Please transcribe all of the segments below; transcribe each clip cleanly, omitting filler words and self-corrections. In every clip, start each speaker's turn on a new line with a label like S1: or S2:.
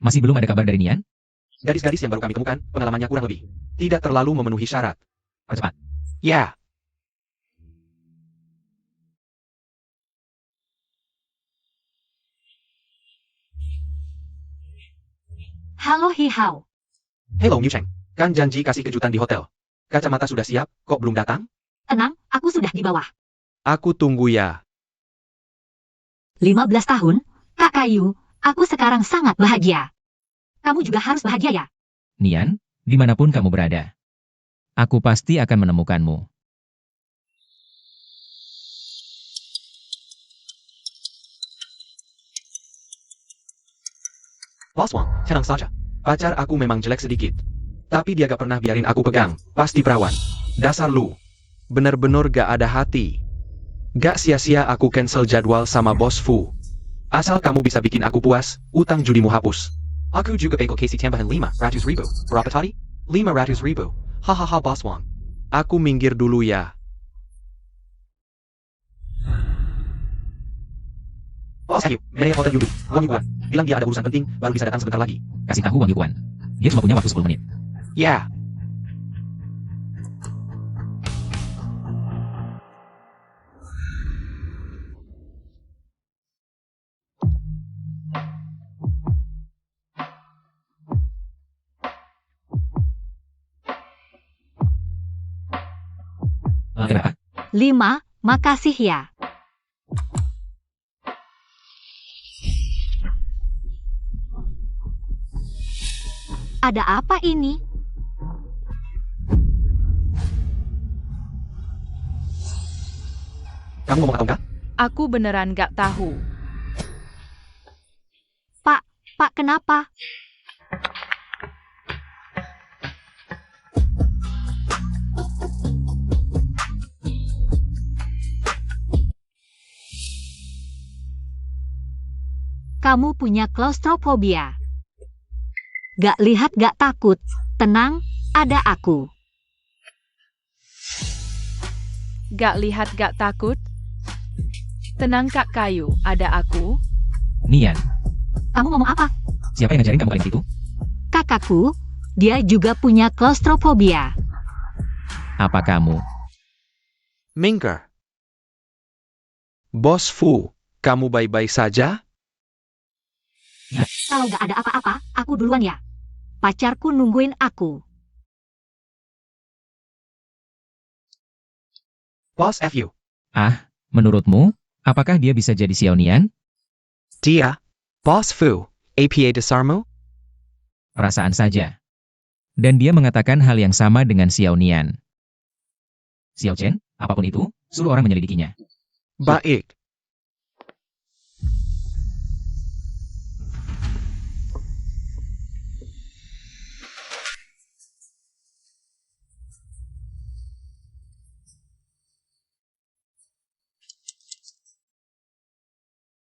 S1: Masih belum ada kabar dari Nian?
S2: Gadis-gadis yang baru kami temukan, pengalamannya kurang lebih tidak terlalu memenuhi syarat.
S1: Percepat.
S2: Ya,
S3: Halo Hihao.
S2: hello Miu Cheng. Kan janji kasih kejutan di hotel. Kacamata sudah siap, kok belum datang?
S3: Tenang, aku sudah di bawah.
S2: Aku tunggu ya.
S3: 15 tahun, Kak Kayu, aku sekarang sangat bahagia. Kamu juga harus bahagia ya?
S1: Nian, dimanapun kamu berada. Aku pasti akan menemukanmu.
S2: Boss Wang, tenang saja. Pacar aku memang jelek sedikit. Tapi dia gak pernah biarin aku pegang. Pasti perawan. Dasar lu. Bener-bener gak ada hati. Gak sia-sia aku cancel jadwal sama bos Fu. Asal kamu bisa bikin aku puas, utang judimu hapus. Aku juga peko kasih tambahan 500.000. Berapa tadi? 500.000. Hahaha Boss Wang. Aku minggir dulu ya. Bos ayo, manajer hotel duduk. Wang Yuan. Bilang dia ada urusan penting, baru bisa datang sebentar lagi.
S1: Kasih tahu Wang Yuan. Dia cuma punya waktu 10 menit.
S2: Ya.
S1: Kenapa?
S3: 5, makasih ya. Ada apa ini?
S2: Kamu ngomong atau enggak?
S4: Aku beneran gak tahu.
S3: Pak, kenapa? Kamu punya klaustrofobia. Gak lihat gak takut. Tenang, ada aku.
S4: Gak lihat gak takut? Tenang Kak Kayu, ada aku.
S1: Nian,
S3: Kamu ngomong apa?
S1: siapa yang ngajarin kamu kayak gitu?
S3: Kakakku, dia juga punya klaustrofobia.
S1: Apa kamu?
S2: Minker. Bos Fu, kamu baik-baik saja?
S3: Kalau gak ada apa-apa, aku duluan ya. Pacarku nungguin aku.
S2: Bos FU.
S1: Ah, menurutmu, apakah dia bisa jadi Xiao Nian?
S2: Dia. Bos Fu. APA Desarmu?
S1: Perasaan saja. Dan dia mengatakan hal yang sama dengan Xiao Nian. Xiao Chen, apapun itu, suruh orang menyelidikinya.
S2: Baik.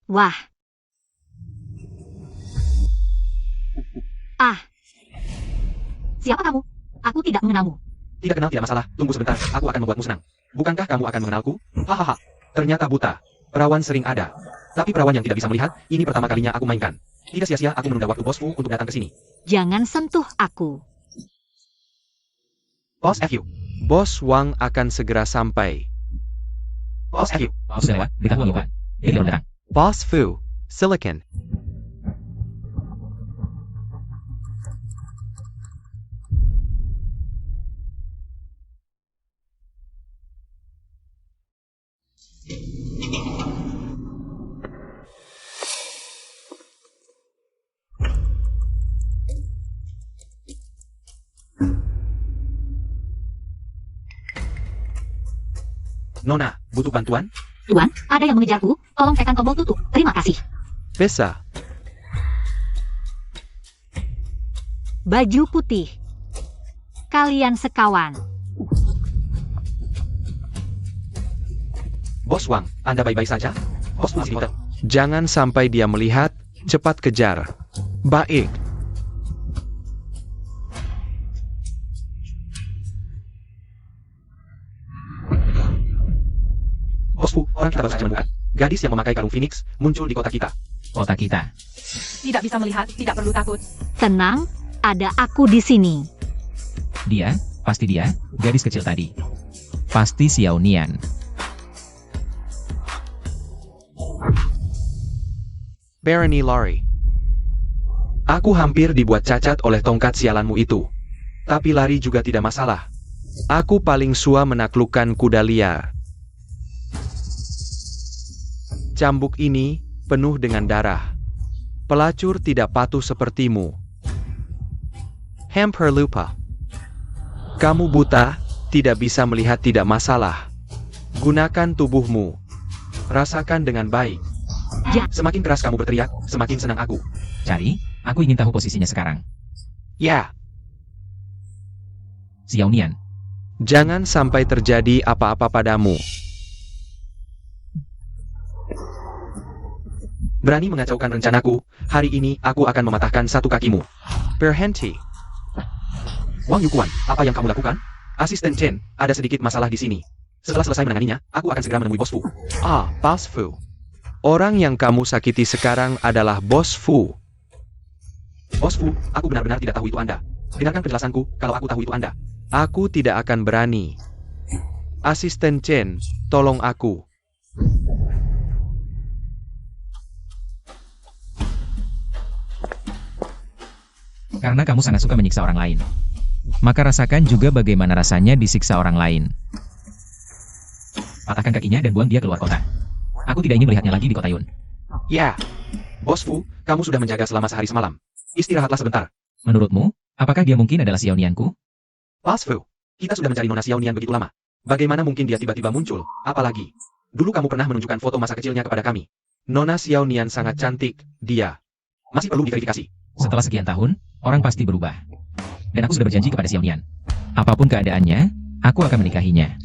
S3: Wah. Siapa kamu? Aku tidak mengenalmu.
S2: Tidak kenal tidak masalah, tunggu sebentar, aku akan membuatmu senang. Bukankah kamu akan mengenalku? Hahaha. Ternyata buta. Perawan sering ada. Tapi perawan yang tidak bisa melihat, ini pertama kalinya aku mainkan. Tidak sia-sia aku menunda waktu bosku untuk datang ke sini.
S3: Jangan sentuh aku.
S2: Bos FU. Bos Wang akan segera sampai. Bos FU.
S1: Sudah lewat, beritahu Wang Yuan. Dia baru datang.
S2: Boss Fu. Silicon. Nona, butuh bantuan?
S3: Tuan, ada yang mengejarku. Tolong tekan tombol tutup. Terima kasih.
S2: Bisa.
S3: Baju putih. Kalian sekawan.
S2: Bos Wang, Anda baik-baik saja? Bos masih di hotel. Jangan sampai dia melihat, cepat kejar. Baik. Bosku, orang kita baru saja menemukan. Gadis yang memakai kalung Phoenix muncul di kota kita.
S1: kota kita.
S4: Tidak bisa melihat, tidak perlu takut.
S3: Tenang, ada aku di sini.
S1: Dia, pasti dia, gadis kecil tadi. Pasti Xiao Nian.
S2: Barony Lari. Aku hampir dibuat cacat oleh tongkat sialanmu itu. Tapi lari juga tidak masalah. Aku paling sua menaklukkan kuda liar. Cambuk ini penuh dengan darah. Pelacur tidak patuh sepertimu. Hamper lupa. Kamu buta, tidak bisa melihat tidak masalah. Gunakan tubuhmu. Rasakan dengan baik.
S3: Ya.
S2: Semakin keras kamu berteriak, semakin senang aku.
S1: Cari, aku ingin tahu posisinya sekarang.
S2: Ya,
S1: Xiao Nian.
S2: jangan sampai terjadi apa-apa padamu. Berani mengacaukan rencanaku, hari ini aku akan mematahkan satu kakimu. Berhenti. Wang Yukuan, apa yang kamu lakukan? Asisten Chen, ada sedikit masalah di sini. Setelah selesai menanganinya, aku akan segera menemui Bos Fu. Bos Fu. Orang yang kamu sakiti sekarang adalah Bos Fu. Bos Fu, aku benar-benar tidak tahu itu Anda. Dengarkan penjelasanku, kalau aku tahu itu Anda. Aku tidak akan berani. Asisten Chen, tolong aku.
S1: Karena kamu sangat suka menyiksa orang lain. Maka rasakan juga bagaimana rasanya disiksa orang lain. Patahkan kakinya dan buang dia keluar kota. Aku tidak ingin melihatnya lagi di kota Yun.
S2: Ya. Bos Fu, kamu sudah menjaga selama sehari semalam. Istirahatlah sebentar.
S1: Menurutmu, apakah dia mungkin adalah Xiao Nianku?
S2: Bos Fu, kita sudah mencari Nona Xiao Nian begitu lama. Bagaimana mungkin dia tiba-tiba muncul? Apalagi, dulu kamu pernah menunjukkan foto masa kecilnya kepada kami. Nona Xiao Nian sangat cantik, dia. Masih perlu diverifikasi.
S1: Setelah sekian tahun, orang pasti berubah. Dan aku sudah berjanji kepada Xiao Nian. Apapun keadaannya, aku akan menikahinya.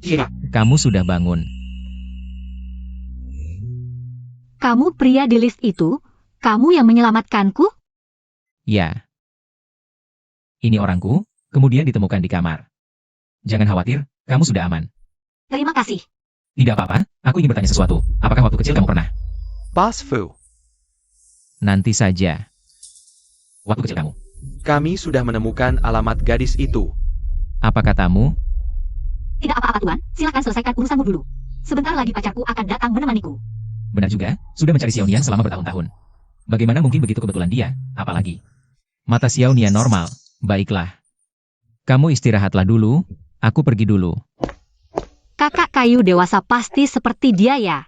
S2: Iya.
S1: Kamu sudah bangun.
S3: Kamu pria di list itu? Kamu yang menyelamatkanku?
S1: Ya. Ini orangku, kemudian ditemukan di kamar. Jangan khawatir, kamu sudah aman.
S3: Terima kasih.
S1: Tidak apa-apa, aku ingin bertanya sesuatu. Apakah waktu kecil kamu pernah?
S2: Bos Fu,
S1: Nanti saja. Waktu kecil kamu.
S2: kami sudah menemukan alamat gadis itu.
S1: Apa katamu?
S3: Tidak apa-apa Tuan, silakan selesaikan urusanmu dulu. Sebentar lagi pacarku akan datang menemaniku.
S1: Benar juga, sudah mencari Xiao Nian selama bertahun-tahun. Bagaimana mungkin begitu kebetulan dia, apalagi? Mata Xiao Nian normal, baiklah. Kamu istirahatlah dulu, aku pergi dulu.
S3: Kakak kayu dewasa pasti seperti dia ya.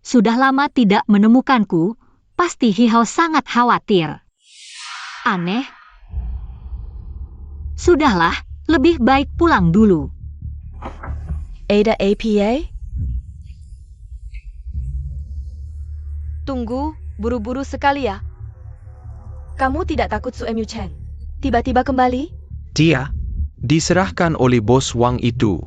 S3: Sudah lama tidak menemukanku, pasti Hihao sangat khawatir. Aneh. Sudahlah, lebih baik pulang dulu.
S5: Ada APA? Tunggu, buru-buru sekali ya. Kamu tidak takut Su Emu Chen? Tiba-tiba kembali?
S2: Dia diserahkan oleh bos Wang itu.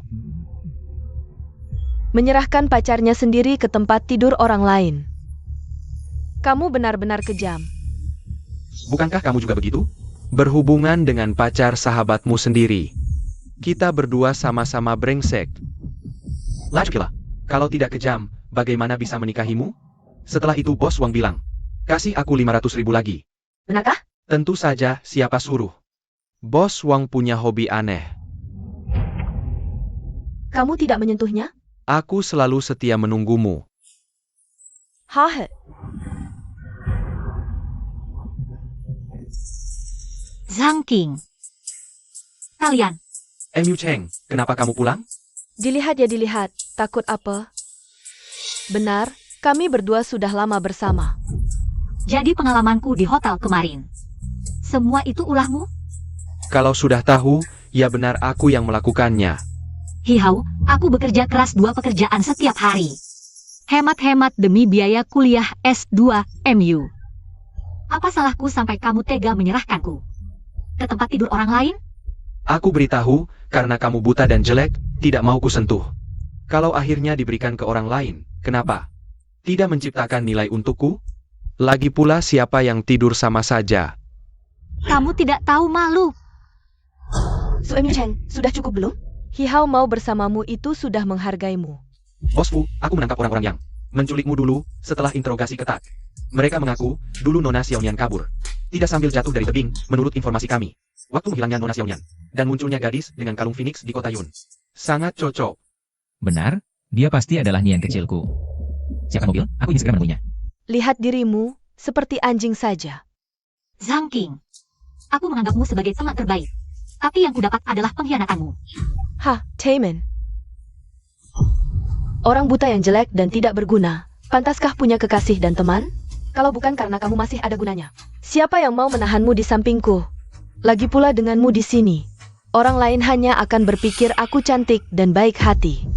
S5: Menyerahkan pacarnya sendiri ke tempat tidur orang lain. Kamu benar-benar kejam.
S2: Bukankah kamu juga begitu? Berhubungan dengan pacar sahabatmu sendiri. Kita berdua sama-sama brengsek. Lajkilah, kalau tidak kejam, bagaimana bisa menikahimu? Setelah itu bos Wang bilang, kasih aku 500.000 lagi.
S5: Benarkah?
S2: Tentu saja, siapa suruh. Bos Wang punya hobi aneh.
S5: Kamu tidak menyentuhnya?
S2: Aku selalu setia menunggumu.
S5: Hahe.
S3: Zhang King. Kalian,
S2: Emu Cheng, kenapa kamu pulang?
S5: Dilihat ya dilihat, takut apa? Benar, kami berdua sudah lama bersama.
S3: jadi pengalamanku di hotel kemarin. Semua itu ulahmu?
S2: Kalau sudah tahu, ya benar aku yang melakukannya.
S3: Hihau, aku bekerja keras 2 pekerjaan setiap hari. Hemat-hemat demi biaya kuliah S2 MU. Apa salahku sampai kamu tega menyerahkanku? Ke tempat tidur orang lain?
S2: Aku beritahu, karena kamu buta dan jelek, tidak mau kusentuh. Kalau akhirnya diberikan ke orang lain, kenapa? Tidak menciptakan nilai untukku? Lagi pula siapa yang tidur sama saja?
S3: Kamu tidak tahu malu.
S5: Su Emu Chen, sudah cukup belum? Hihau mau bersamamu itu sudah menghargaimu.
S2: Bos Fu, aku menangkap orang-orang yang menculikmu dulu setelah interogasi ketat. Mereka mengaku, dulu Nona Xiaonian kabur. Tidak sambil jatuh dari tebing, menurut informasi kami. Waktu menghilangnya Nona Xiaonian, dan munculnya gadis dengan kalung Phoenix di kota Yun. Sangat cocok.
S1: Benar, dia pasti adalah Nian kecilku. Siapkan mobil, aku ingin segera menemuinya.
S5: Lihat dirimu seperti anjing saja.
S3: Zhang King, aku menganggapmu sebagai teman terbaik. Tapi yang kudapat adalah pengkhianatanmu.
S5: Hah, Taemin. Orang buta yang jelek dan tidak berguna, pantaskah punya kekasih dan teman? Kalau bukan karena kamu masih ada gunanya. Siapa yang mau menahanmu di sampingku? Lagi pula denganmu di sini. Orang lain hanya akan berpikir aku cantik dan baik hati.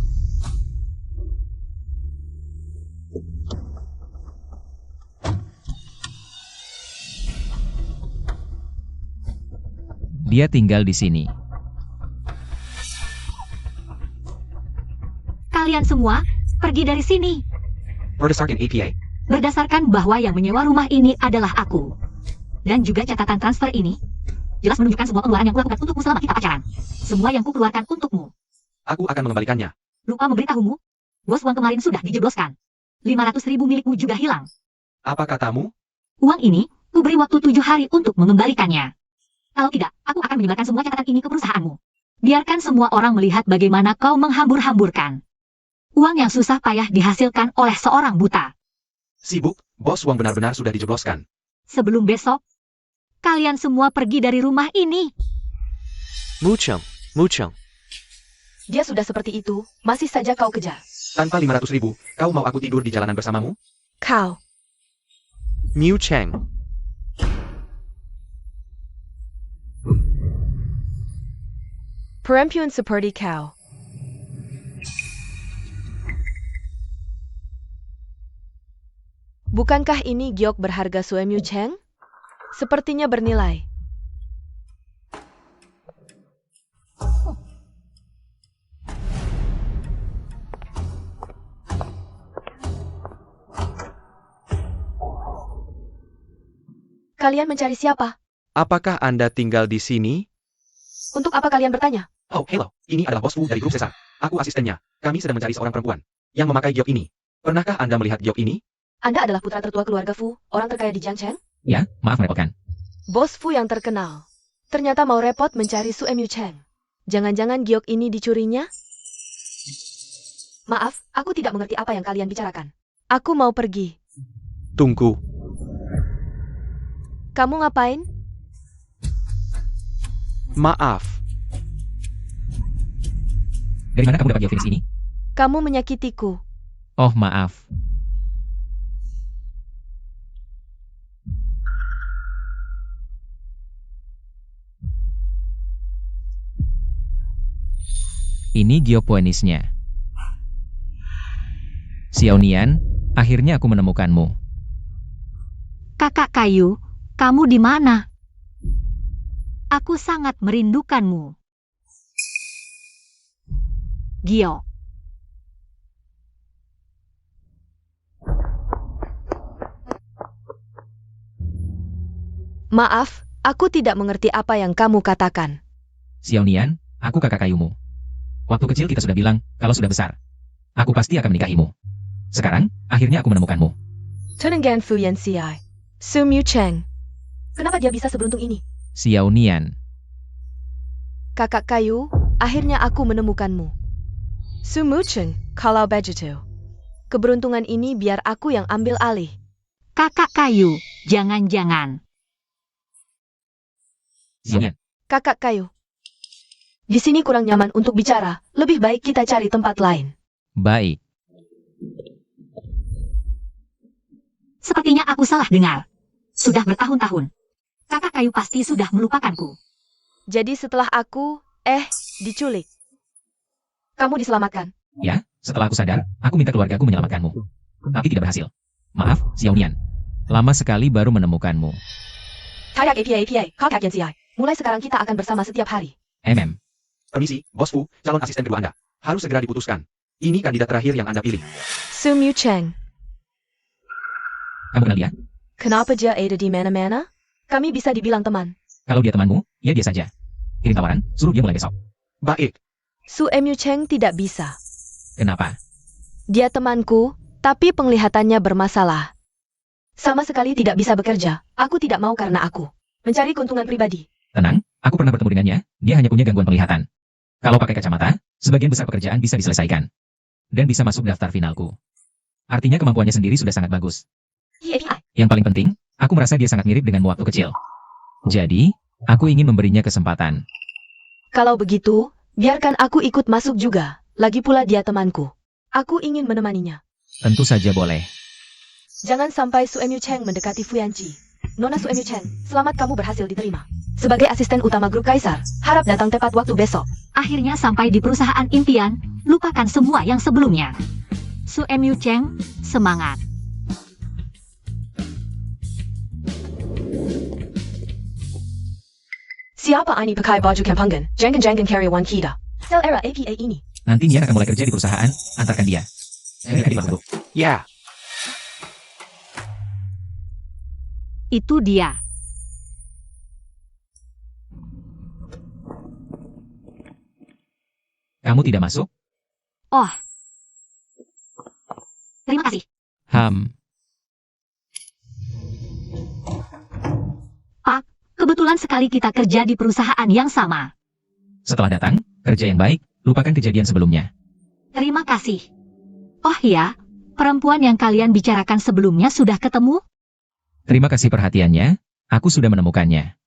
S1: Dia tinggal di sini.
S3: Kalian semua, pergi dari sini.
S2: Berdasarkan APA,
S3: Berdasarkan bahwa yang menyewa rumah ini adalah aku. Dan juga catatan transfer ini, jelas menunjukkan semua pengeluaran yang kulakukan untukmu selama kita pacaran. Semua yang kukeluarkan untukmu.
S2: aku akan mengembalikannya.
S3: Lupa memberitahumu, bos uang kemarin sudah dijebloskan. 500.000 milikmu juga hilang.
S2: Apa katamu?
S3: Uang ini, kuberi waktu 7 hari untuk mengembalikannya. Kalau tidak, aku akan menyebarkan semua catatan ini ke perusahaanmu. Biarkan semua orang melihat bagaimana kau menghambur-hamburkan uang yang susah payah dihasilkan oleh seorang buta.
S2: Sibuk, bos uang benar-benar sudah dijebloskan.
S3: Sebelum besok, kalian semua pergi dari rumah ini.
S2: Mucheng.
S5: Dia sudah seperti itu, masih saja kau kejar.
S2: Tanpa 500.000, kau mau aku tidur di jalanan bersamamu?
S5: Kau.
S2: Miu Cheng.
S5: Perempuan seperti kau. Bukankah ini giok berharga Suemyu Cheng? Sepertinya bernilai. Kalian mencari siapa?
S2: Apakah Anda tinggal di sini?
S5: Untuk apa kalian bertanya?
S2: Oh, hello. Ini adalah bos Fu dari grup Cesar. Aku asistennya. Kami sedang mencari seorang perempuan yang memakai giok ini. Pernahkah Anda melihat giok ini?
S5: Anda adalah putra tertua keluarga Fu, orang terkaya di Jiangchen?
S1: Ya, maaf merepotkan.
S5: Bos Fu yang terkenal. Ternyata mau repot mencari Suemyu Cheng. Jangan-jangan giok ini dicurinya? Maaf, aku tidak mengerti apa yang kalian bicarakan. Aku mau pergi.
S2: Tunggu.
S5: Kamu ngapain?
S2: Maaf.
S1: Dari mana kamu dapat giok Phoenix ini?
S5: Kamu menyakitiku.
S1: Oh, maaf. Ini giok Poenisnya. Xiaonian, akhirnya aku menemukanmu.
S3: Kakak kayu, kamu di mana? Aku sangat merindukanmu. Gio.
S5: Maaf, aku tidak mengerti apa yang kamu katakan.
S1: Xiaonian, aku kakak kayumu. Waktu kecil kita sudah bilang, kalau sudah besar, aku pasti akan menikahimu. Sekarang, akhirnya aku menemukanmu.
S5: Tenengan Fuyan Siai. Suemyu Cheng. Kenapa dia bisa seberuntung ini?
S1: Xiaonian,
S5: Kakak kayu, akhirnya aku menemukanmu. Suemyu Cheng, kalau begitu. Keberuntungan ini biar aku yang ambil alih.
S3: Kakak kayu, jangan-jangan.
S1: Xiaonian,
S5: Kakak kayu. Di sini kurang nyaman untuk bicara. Lebih baik kita cari tempat lain.
S1: baik.
S3: Sepertinya aku salah dengar. Sudah bertahun-tahun. Kakak kayu pasti sudah melupakanku.
S5: Jadi setelah aku, diculik. Kamu diselamatkan.
S1: Ya, setelah aku sadar, aku minta keluargaku menyelamatkanmu. Tapi tidak berhasil. Maaf, Xiaonian. Lama sekali baru menemukanmu.
S5: Tayak APA, kau kagian siai. Mulai sekarang kita akan bersama setiap hari.
S2: Permisi, bos Fu, calon asisten kedua Anda. Harus segera diputuskan. Ini kandidat terakhir yang Anda pilih.
S5: Suemyu Cheng.
S1: Kamu kenal dia?
S5: Kenapa dia ada di mana-mana? Kami bisa dibilang teman.
S1: Kalau dia temanmu, ya dia saja. Kirim tawaran, suruh dia mulai besok.
S2: Baik.
S5: Suemyu Cheng tidak bisa.
S1: Kenapa?
S5: Dia temanku, tapi penglihatannya bermasalah. Sama sekali tidak bisa bekerja. Aku tidak mau karena aku mencari keuntungan pribadi.
S1: Tenang, aku pernah bertemu dengannya, dia hanya punya gangguan penglihatan. Kalau pakai kacamata, sebagian besar pekerjaan bisa diselesaikan. Dan bisa masuk daftar finalku. Artinya kemampuannya sendiri sudah sangat bagus. Yang paling penting, aku merasa dia sangat mirip denganmu waktu kecil. Jadi, aku ingin memberinya kesempatan.
S5: Kalau begitu, biarkan aku ikut masuk juga. Lagi pula dia temanku. Aku ingin menemaninya.
S1: Tentu saja boleh.
S5: Jangan sampai Su Emyu Cheng mendekati Fuyanchi. Nona Su Emyu Cheng, selamat kamu berhasil diterima. Sebagai asisten utama grup Kaisar, harap datang tepat waktu besok.
S3: Akhirnya sampai di perusahaan impian, lupakan semua yang sebelumnya. Su Emyu Cheng, semangat.
S5: Siapa ini pakai baju kampungan? Jangan karyawan kita. Sel era APA ini.
S1: Nanti Nian akan mulai kerja di perusahaan, antarkan dia. Jadi adik bantu.
S2: Ya,
S3: Itu dia.
S1: Kamu tidak masuk?
S3: Oh. Terima kasih. Pak, kebetulan sekali kita kerja di perusahaan yang sama.
S1: Setelah datang, kerja yang baik, lupakan kejadian sebelumnya.
S3: Terima kasih. Oh iya, perempuan yang kalian bicarakan sebelumnya sudah ketemu?
S1: Terima kasih perhatiannya, aku sudah menemukannya.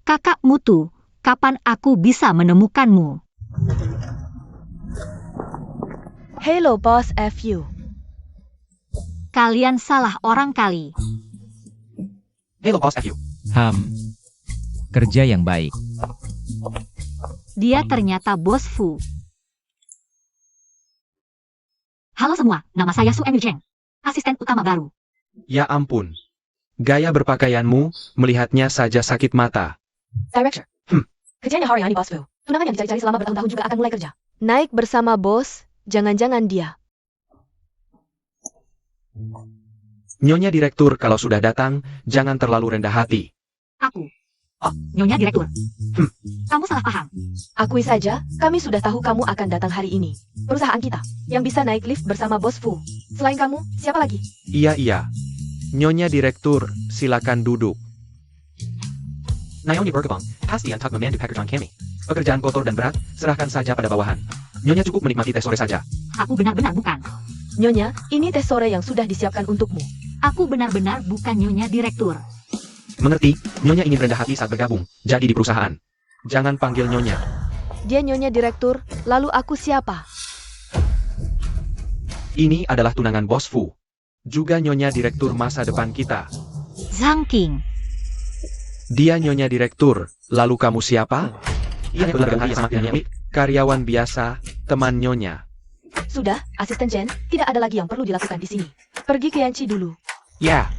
S3: Kakak Mutu, kapan aku bisa menemukanmu?
S5: Hello Boss FU.
S3: Kalian salah orang kali.
S2: hello Boss FU.
S1: Kerja yang baik.
S3: Dia ternyata Bos Fu. Halo semua, nama saya Su Emyu Cheng, asisten utama baru.
S2: Ya ampun. Gaya berpakaianmu, melihatnya saja sakit mata.
S5: Director. Kerjanya hari ini Boss Fu. Tunangan yang dicari-cari selama bertahun-tahun juga akan mulai kerja. Naik bersama bos, jangan-jangan dia.
S2: Nyonya Direktur kalau sudah datang, jangan terlalu rendah hati.
S3: Aku. Nyonya Direktur. Kamu salah paham.
S5: Akui saja, kami sudah tahu kamu akan datang hari ini. Perusahaan kita, yang bisa naik lift bersama Bos Fu. Selain kamu, siapa lagi?
S2: Iya. Nyonya Direktur, silakan duduk. Naomi Bergebang, pasti untuk memandu pekerjaan kami. Pekerjaan kotor dan berat, serahkan saja pada bawahan. Nyonya cukup menikmati teh sore saja.
S3: Aku benar-benar bukan.
S5: Nyonya, ini teh sore yang sudah disiapkan untukmu.
S3: Aku benar-benar bukan Nyonya Direktur.
S2: Mengerti, Nyonya ingin rendah hati saat bergabung, jadi di perusahaan. Jangan panggil Nyonya.
S5: Dia Nyonya Direktur, lalu aku siapa?
S2: Ini adalah tunangan Bos Fu. Juga Nyonya Direktur masa depan kita.
S3: Zhang King.
S2: Dia Nyonya Direktur, lalu kamu siapa? Ia benar-benar sama Nyonya, karyawan biasa, teman Nyonya.
S5: Sudah, asisten Jen, tidak ada lagi yang perlu dilakukan di sini. Pergi ke Yanchi dulu.
S2: Ya,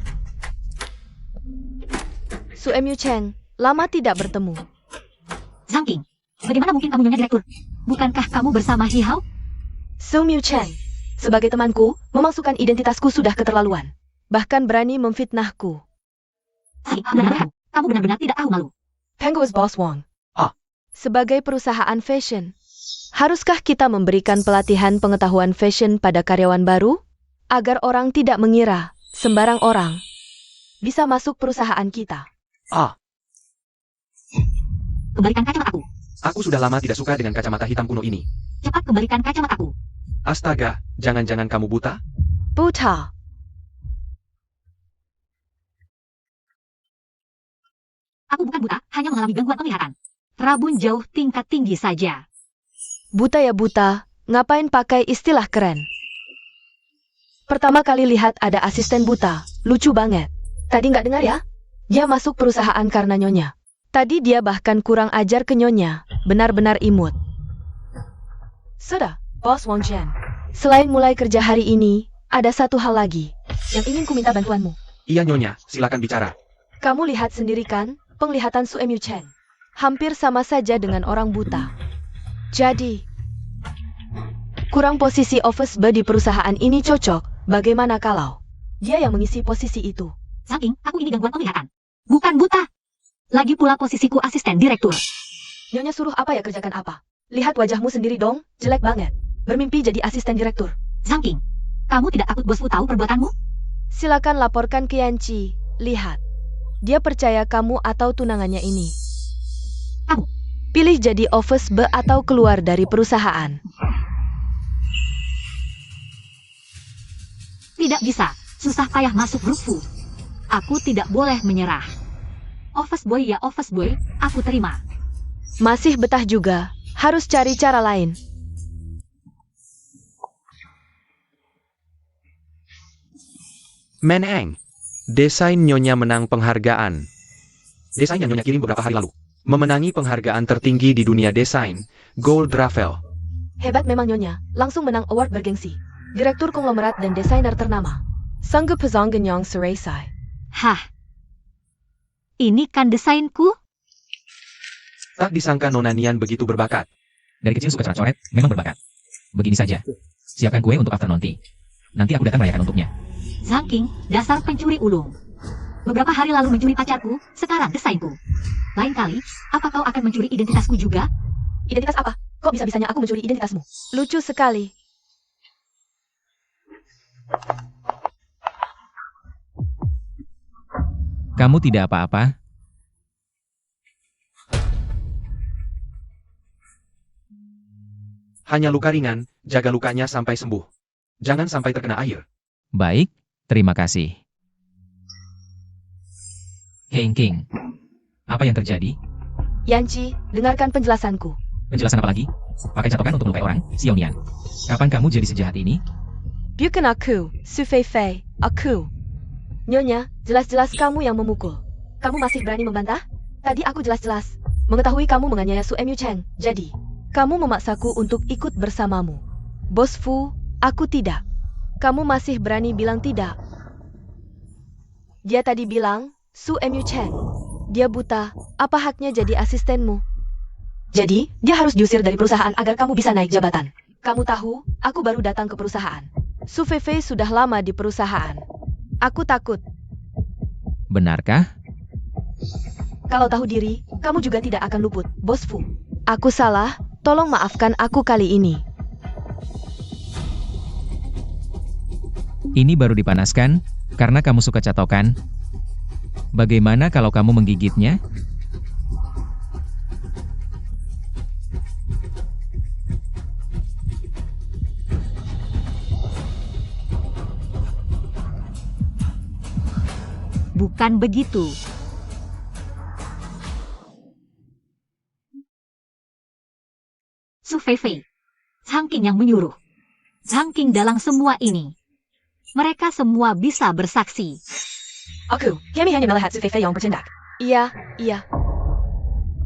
S5: Su Emyu Cheng, lama tidak bertemu.
S3: Zhang King. Bagaimana mungkin kamu Nyonya Direktur? Bukankah kamu bersama Hi Hao?
S5: Su Myu Cheng, sebagai temanku, memasukkan identitasku sudah keterlaluan. Bahkan berani memfitnahku.
S3: Kamu benar-benar tidak tahu malu.
S5: Penggu is Boss Wong. Sebagai perusahaan fashion, haruskah kita memberikan pelatihan pengetahuan fashion pada karyawan baru? Agar orang tidak mengira, sembarang orang bisa masuk perusahaan kita.
S3: Kembalikan kacamataku.
S2: aku sudah lama tidak suka dengan kacamata hitam kuno ini.
S3: Cepat kembalikan kacamataku.
S2: Astaga, jangan-jangan kamu buta?
S5: Buta.
S3: Aku bukan buta, hanya mengalami gangguan penglihatan. Rabun jauh tingkat tinggi saja.
S5: Buta ya buta, ngapain pakai istilah keren? Pertama kali lihat ada asisten buta, lucu banget. Tadi nggak dengar ya? Dia masuk perusahaan karena Nyonya. Tadi dia bahkan kurang ajar ke Nyonya, benar-benar imut. Sudah, Bos Wong Chen. Selain mulai kerja hari ini, ada satu hal lagi yang ingin ku minta bantuanmu.
S2: Iya Nyonya, silakan bicara.
S5: Kamu lihat sendiri kan, penglihatan Su Emyu Chen. Hampir sama saja dengan orang buta. Jadi, kurang posisi office boy di perusahaan ini cocok, bagaimana kalau dia yang mengisi posisi itu?
S3: Saking, aku ini gangguan penglihatan. Bukan buta. Lagi pula posisiku asisten direktur.
S5: Nyonya suruh apa ya kerjakan apa? Lihat wajahmu sendiri dong, jelek banget. Bermimpi jadi asisten direktur.
S3: Zhang King, kamu tidak takut bosku tahu perbuatanmu?
S5: Silakan laporkan ke Yanci. Lihat, dia percaya kamu atau tunangannya ini.
S3: Kamu.
S5: Pilih jadi office B atau keluar dari perusahaan.
S3: Tidak bisa, susah payah masuk grup Fu. Aku tidak boleh menyerah. Office boy ya office boy, aku terima.
S5: Masih betah juga, harus cari cara lain.
S2: Meneng. Desain Nyonya menang penghargaan. Desain yang Nyonya kirim beberapa hari lalu memenangi penghargaan tertinggi di dunia desain, Gold Raffle.
S5: Hebat memang Nyonya, langsung menang award bergengsi. Direktur konglomerat dan desainer ternama. Sanggup Pezonggenyong Seresai.
S3: Hah? Ini kan desainku?
S2: Tak disangka Nona Nian begitu berbakat.
S1: Dari kecil suka coret-coret, memang berbakat. Begini saja. Siapkan kue untuk afternoon tea. Nanti aku datang merayakan untuknya.
S3: Zhang King, dasar pencuri ulung. Beberapa hari lalu mencuri pacarku, sekarang desainku. Lain kali, apa kau akan mencuri identitasku juga?
S5: Identitas apa? Kok bisa-bisanya aku mencuri identitasmu? Lucu sekali.
S1: Kamu tidak apa-apa?
S2: Hanya luka ringan, jaga lukanya sampai sembuh. Jangan sampai terkena air.
S1: Baik, terima kasih. King, apa yang terjadi?
S5: Yanci, dengarkan penjelasanku.
S1: Penjelasan apa lagi? Pakai catokan untuk melukai orang, Xiaonian. Kapan kamu jadi sejahat ini?
S5: Bukan aku, Su Feifei, aku. Nyonya, jelas-jelas kamu yang memukul. Kamu masih berani membantah? Tadi aku jelas-jelas mengetahui kamu menganiaya Su Emu Cheng. Jadi, kamu memaksaku untuk ikut bersamamu. Bos Fu, aku tidak. Kamu masih berani bilang tidak. Dia tadi bilang, Su Emu Cheng. Dia buta, apa haknya jadi asistenmu? Jadi, dia harus diusir dari perusahaan agar kamu bisa naik jabatan. Kamu tahu, aku baru datang ke perusahaan. Su Feifei sudah lama di perusahaan. Aku takut.
S1: Benarkah?
S5: Kalau tahu diri, kamu juga tidak akan luput, Bos Fu. Aku salah, tolong maafkan aku kali ini.
S1: Ini baru dipanaskan, karena kamu suka catokan. Bagaimana kalau kamu menggigitnya?
S3: Bukan begitu. Su Feifei, Zhang King yang menyuruh. Zhang King dalam semua ini. Mereka semua bisa bersaksi.
S5: Aku, kami hanya melihat Su Feifei yang bertindak. Iya.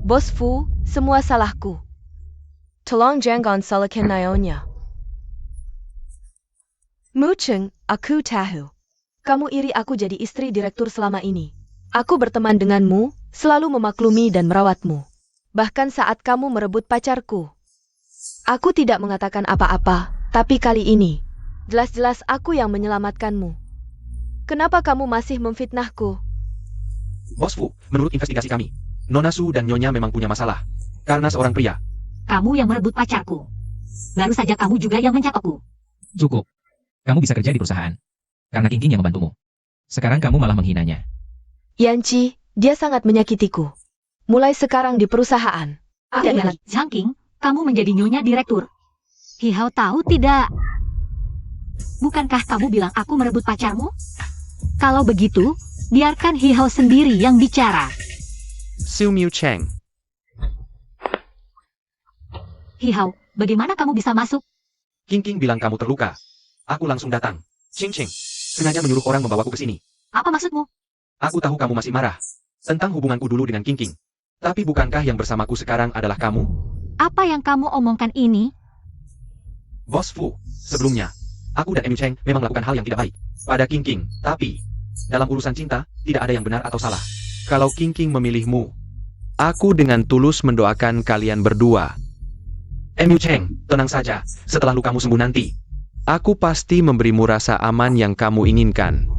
S5: Bos Fu, semua salahku. Tolong jangan salahkan Nyonya. Mu Cheng, aku tahu. Kamu iri aku jadi istri direktur selama ini. Aku berteman denganmu, selalu memaklumi dan merawatmu. Bahkan saat kamu merebut pacarku. Aku tidak mengatakan apa-apa, tapi kali ini, jelas-jelas aku yang menyelamatkanmu. Kenapa kamu masih memfitnahku?
S2: Bos Fu, menurut investigasi kami, Nona Su dan Nyonya memang punya masalah. Karena seorang pria.
S3: Kamu yang merebut pacarku. Baru saja kamu juga yang mencatokku.
S1: Cukup. Kamu bisa kerja di perusahaan. Karena King yang membantumu. Sekarang kamu malah menghinanya.
S5: Yanci, dia sangat menyakitiku. Mulai sekarang di perusahaan.
S3: Tidak lagi, Zhang King, kamu menjadi nyonya direktur. Hihao tahu tidak? Bukankah kamu bilang aku merebut pacarmu? Kalau begitu, biarkan Hihao sendiri yang bicara.
S2: Su Miu Cheng.
S3: Hihao, bagaimana kamu bisa masuk?
S2: King bilang kamu terluka. Aku langsung datang. Ching. Sengaja menyuruh orang membawaku ke sini.
S3: Apa maksudmu?
S2: Aku tahu kamu masih marah. Tentang hubunganku dulu dengan King. Tapi bukankah yang bersamaku sekarang adalah kamu?
S3: Apa yang kamu omongkan ini?
S2: Bos Fu, sebelumnya, aku dan Emu Cheng memang melakukan hal yang tidak baik pada King. Tapi, dalam urusan cinta, tidak ada yang benar atau salah. Kalau King memilihmu, aku dengan tulus mendoakan kalian berdua. Emu Cheng, tenang saja, setelah lukamu sembuh nanti, aku pasti memberimu rasa aman yang kamu inginkan.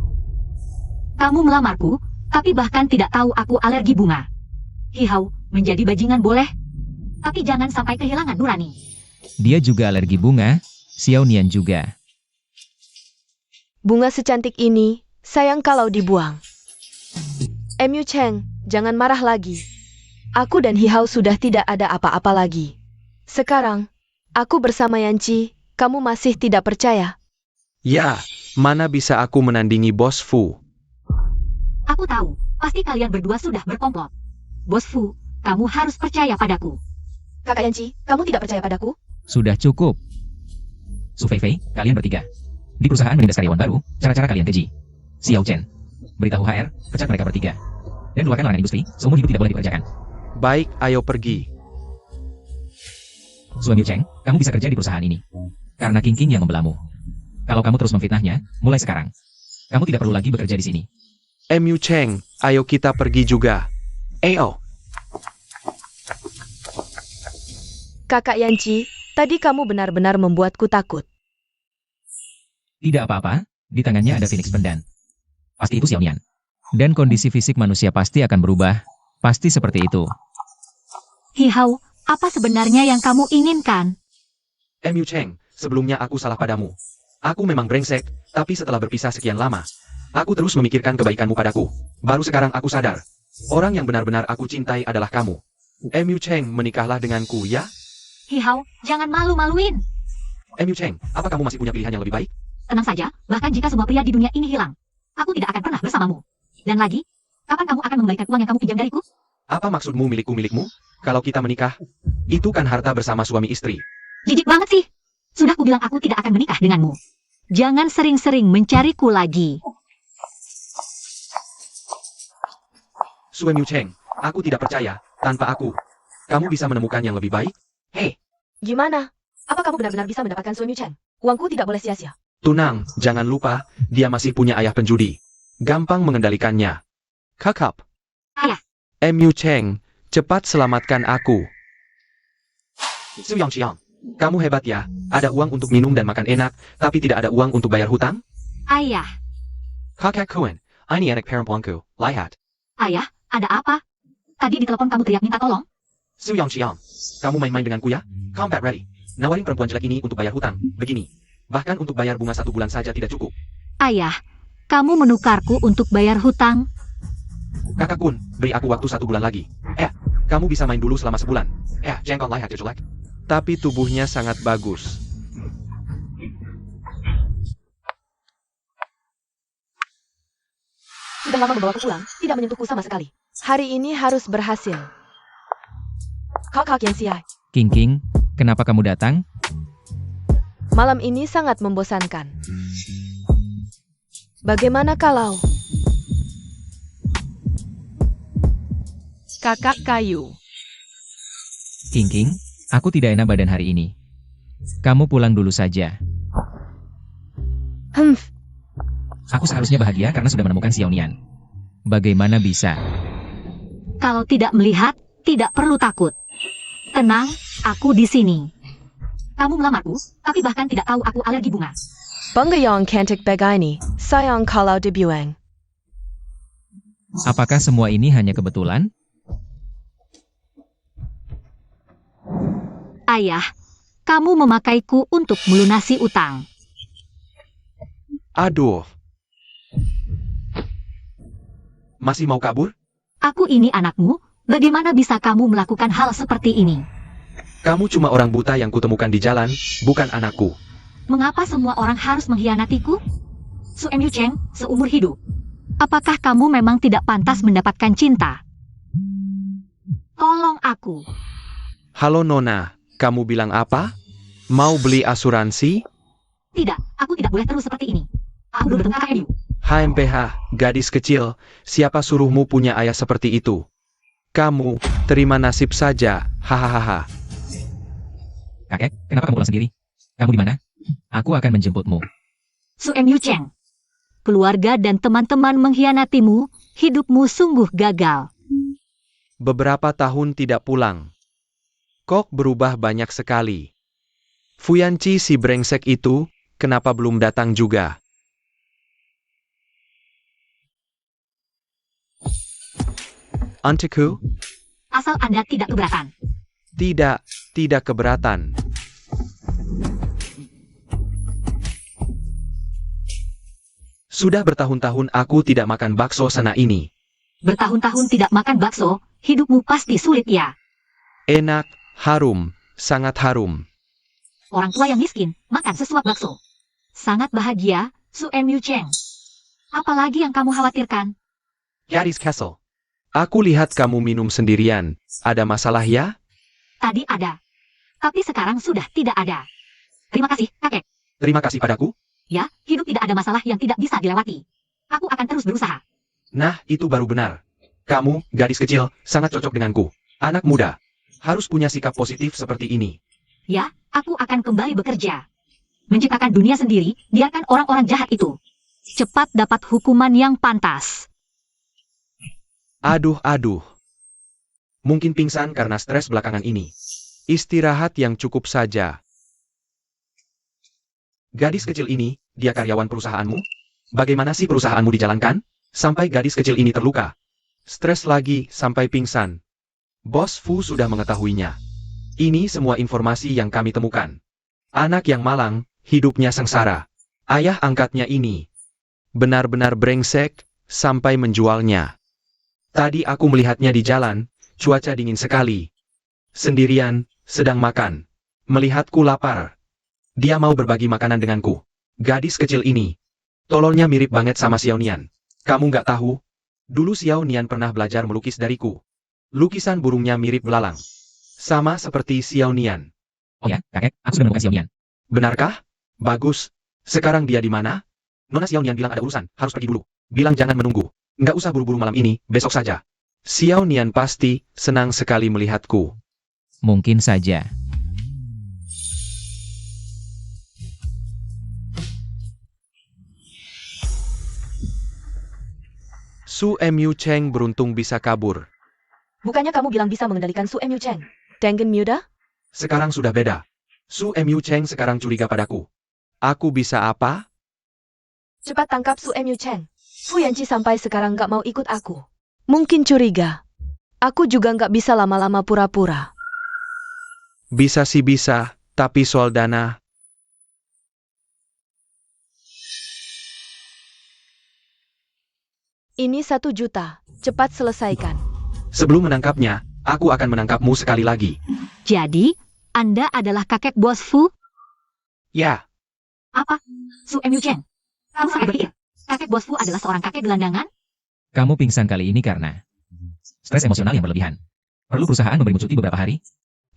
S3: Kamu melamarku, tapi bahkan tidak tahu aku alergi bunga. Hihao, menjadi bajingan boleh, tapi jangan sampai kehilangan nurani.
S1: Dia juga alergi bunga, Xiaonian juga.
S5: Bunga secantik ini, sayang kalau dibuang. MU Cheng, jangan marah lagi. Aku dan Hihao sudah tidak ada apa-apa lagi. Sekarang, aku bersama Yanci, kamu masih tidak percaya?
S2: Ya, mana bisa aku menandingi Bos Fu?
S3: Aku tahu, pasti kalian berdua sudah berkomplot. Bos Fu, kamu harus percaya padaku.
S5: Kakak Yanci, kamu tidak percaya padaku?
S1: Sudah cukup. Su Fei, kalian bertiga. Di perusahaan menindas karyawan baru, cara-cara kalian keji. Xiao Chen, beritahu HR, pecat mereka bertiga. Dan keluarkan larangan industri, seumur hidup tidak boleh dikerjakan.
S2: Baik, ayo pergi.
S1: Su Cheng, kamu bisa kerja di perusahaan ini. Karena King King yang membelamu. Kalau kamu terus memfitnahnya, mulai sekarang, kamu tidak perlu lagi bekerja di sini.
S2: MU Cheng, ayo kita pergi juga. Ayo.
S5: Kakak Yanci, tadi kamu benar-benar membuatku takut.
S1: Tidak apa-apa, di tangannya ada Phoenix Pendan. Pasti itu Xiao Nian. Dan kondisi fisik manusia pasti akan berubah. Pasti seperti itu.
S3: Hihao, apa sebenarnya yang kamu inginkan?
S2: MU Cheng, sebelumnya aku salah padamu. Aku memang brengsek, tapi setelah berpisah sekian lama, aku terus memikirkan kebaikanmu padaku. Baru sekarang aku sadar, orang yang benar-benar aku cintai adalah kamu. MU Cheng, menikahlah denganku, ya?
S3: Hihao, jangan malu-maluin.
S2: MU Cheng, apa kamu masih punya pilihan yang lebih baik?
S3: Tenang saja, bahkan jika semua pria di dunia ini hilang, aku tidak akan pernah bersamamu. Dan lagi, kapan kamu akan mengembalikan uang yang kamu pinjam dariku?
S2: Apa maksudmu milikku-milikmu? Kalau kita menikah, itu kan harta bersama suami istri.
S3: Jijik banget sih. Sudah kubilang aku tidak akan menikah denganmu. Jangan sering-sering mencariku lagi.
S2: Su MU Cheng, aku tidak percaya, tanpa aku, kamu bisa menemukan yang lebih baik? Hei,
S5: Gimana? Apa kamu benar-benar bisa mendapatkan Su Chen? Uangku tidak boleh sia-sia.
S2: tunang, jangan lupa, dia masih punya ayah penjudi. Gampang mengendalikannya. Kakap.
S3: Ayah.
S2: MU Cheng, cepat selamatkan aku. Su Yongxiang, kamu hebat ya, ada uang untuk minum dan makan enak, tapi tidak ada uang untuk bayar hutang?
S3: Ayah,
S2: Kakak Kuen, ini anak perempuanku, lihat.
S3: ayah, ada apa? Tadi di telepon kamu teriak minta tolong.
S2: Su Yongxiang, kamu main-main denganku ya? Combat ready. Nawarin perempuan jelek ini untuk bayar hutang, begini. Bahkan untuk bayar bunga 1 bulan saja tidak cukup.
S3: Ayah, kamu menukarku untuk bayar hutang.
S2: Kakak Kun, beri aku waktu 1 bulan lagi. Kamu bisa main dulu selama sebulan. Jangan lihat dia jelek. Tapi tubuhnya sangat bagus.
S5: Sudah lama membawaku pulang, tidak menyentuhku sama sekali. Hari ini harus berhasil. Kakak Yanci,
S1: King King, kenapa kamu datang?
S5: malam ini sangat membosankan. Bagaimana kalau...
S4: Kakak kayu.
S1: King King, aku tidak enak badan hari ini. Kamu pulang dulu saja. Aku seharusnya bahagia karena sudah menemukan Xiao Nian. Bagaimana bisa?
S3: Kalau tidak melihat, tidak perlu takut. Tenang, aku di sini. Kamu melamarku, tapi bahkan tidak tahu aku alergi bunga.
S5: Bangayong cantik begini, sayang kalau dibuang.
S1: Apakah semua ini hanya kebetulan?
S3: Ayah, kamu memakaiku untuk melunasi utang.
S2: Aduh. Masih mau kabur?
S3: Aku ini anakmu, bagaimana bisa kamu melakukan hal seperti ini?
S2: Kamu cuma orang buta yang kutemukan di jalan, bukan anakku.
S3: Mengapa semua orang harus mengkhianatiku? Su MU Cheng, seumur hidup. Apakah kamu memang tidak pantas mendapatkan cinta? Tolong aku.
S2: Halo Nona, kamu bilang apa? Mau beli asuransi?
S3: Tidak, aku tidak boleh terus seperti ini. Aku belum bertemu kakak MU.
S2: HMPH, gadis kecil, siapa suruhmu punya ayah seperti itu? Kamu, terima nasib saja, hahaha.
S1: Kakek, kenapa kamu pulang sendiri? Kamu di mana? Aku akan menjemputmu.
S3: Su MU Cheng. Keluarga dan teman-teman mengkhianatimu, hidupmu sungguh gagal.
S2: Beberapa tahun tidak pulang. Kok berubah banyak sekali. Fuyanci si brengsek itu, kenapa belum datang juga? Anteku?
S3: Asal Anda tidak keberatan.
S2: Tidak keberatan. Sudah bertahun-tahun aku tidak makan bakso sena ini.
S3: Bertahun-tahun tidak makan bakso, hidupmu pasti sulit ya.
S2: Enak, harum, sangat harum.
S3: Orang tua yang miskin, makan sesuap bakso. Sangat bahagia, Su Emu Cheng. Apalagi yang kamu khawatirkan?
S2: Gadis Castle. Aku lihat kamu minum sendirian. Ada masalah ya?
S3: Tadi ada. Tapi sekarang sudah tidak ada. Terima kasih, kakek.
S2: Terima kasih padaku.
S3: Ya, hidup tidak ada masalah yang tidak bisa dilewati. Aku akan terus berusaha.
S2: Nah, itu baru benar. Kamu, gadis kecil, sangat cocok denganku. Anak muda. Harus punya sikap positif seperti ini.
S3: Ya, aku akan kembali bekerja. Menciptakan dunia sendiri, biarkan orang-orang jahat itu. Cepat dapat hukuman yang pantas.
S2: Aduh. Mungkin pingsan karena stres belakangan ini. Istirahat yang cukup saja. Gadis kecil ini, dia karyawan perusahaanmu? Bagaimana sih perusahaanmu dijalankan? Sampai gadis kecil ini terluka. Stres lagi sampai pingsan. Bos Fu sudah mengetahuinya. Ini semua informasi yang kami temukan. Anak yang malang, hidupnya sengsara. Ayah angkatnya ini benar-benar brengsek sampai menjualnya. Tadi aku melihatnya di jalan, cuaca dingin sekali. Sendirian, sedang makan. Melihatku lapar. Dia mau berbagi makanan denganku. Gadis kecil ini. Tololnya mirip banget sama Xiao Nian. Kamu nggak tahu? Dulu Xiao Nian pernah belajar melukis dariku. Lukisan burungnya mirip belalang. Sama seperti Xiao Nian.
S1: Oh ya, kakek, aku sudah menemukan Xiao Nian.
S2: Benarkah? Bagus. Sekarang dia di mana? Nona Xiao Nian bilang ada urusan, harus pergi dulu. Bilang jangan menunggu. Nggak usah buru-buru malam ini, besok saja. Xiao Nian pasti senang sekali melihatku.
S1: Mungkin saja.
S2: Su Emu Cheng beruntung bisa kabur.
S5: Bukannya kamu bilang bisa mengendalikan Su Emu Cheng? Tengen Muda?
S2: Sekarang sudah beda. Su Emu Cheng sekarang curiga padaku. Aku bisa apa?
S5: Cepat tangkap Su Emu Cheng. Fu Yanqi sampai sekarang nggak mau ikut aku. Mungkin curiga. Aku juga nggak bisa lama-lama pura-pura.
S2: Bisa sih bisa, tapi soal dana.
S5: Ini 1 juta. Cepat selesaikan.
S2: Sebelum menangkapnya, aku akan menangkapmu sekali lagi.
S3: Jadi, Anda adalah kakek bos Fu?
S2: Ya,
S3: Apa? Su Emu Cheng. Kamu sampai berpikir, kakek bos Fu adalah seorang kakek gelandangan?
S1: Kamu pingsan kali ini karena stres emosional yang berlebihan. Perlu perusahaan memberimu cuti beberapa hari?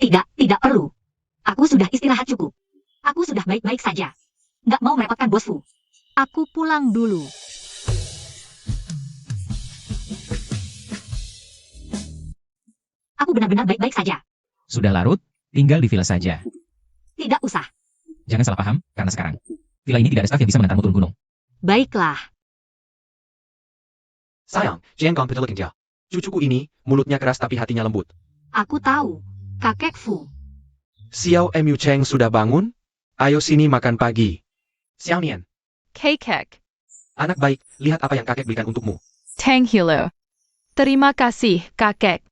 S3: Tidak perlu. Aku sudah istirahat cukup. Aku sudah baik-baik saja. Nggak mau merepotkan bos Fu. Aku pulang dulu. Aku benar-benar baik-baik saja.
S1: Sudah larut, tinggal di villa saja.
S3: Tidak usah.
S1: Jangan salah paham, karena sekarang villa ini tidak ada staf yang bisa mengantarmu turun gunung.
S3: Baiklah.
S2: sayang, Jian Gong pedelek dia. Cucuku ini, mulutnya keras tapi hatinya lembut.
S3: Aku tahu. Kakek Fu.
S2: Xiao Emu Cheng sudah bangun? Ayo sini makan pagi. Xiao Nian,
S4: Kakek.
S2: anak baik, lihat apa yang kakek belikan untukmu.
S4: Tang Hilo. Terima kasih, kakek.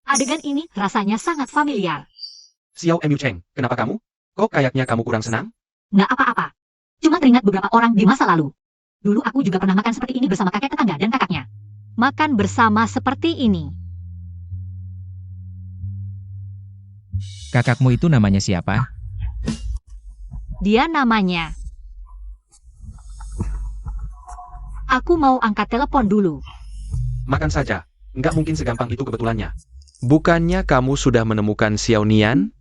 S3: Adegan ini rasanya sangat familiar.
S2: Xiao Emu Cheng, kenapa kamu? Kok kayaknya kamu kurang senang?
S3: Nggak apa-apa. Cuma teringat beberapa orang di masa lalu. Dulu aku juga pernah makan seperti ini bersama kakek tetangga dan kakaknya. Makan bersama seperti ini.
S1: Kakakmu itu namanya siapa?
S3: Dia namanya. Aku mau angkat telepon dulu.
S2: Makan saja. Nggak mungkin segampang itu kebetulannya. Bukannya kamu sudah menemukan Xiao Nian?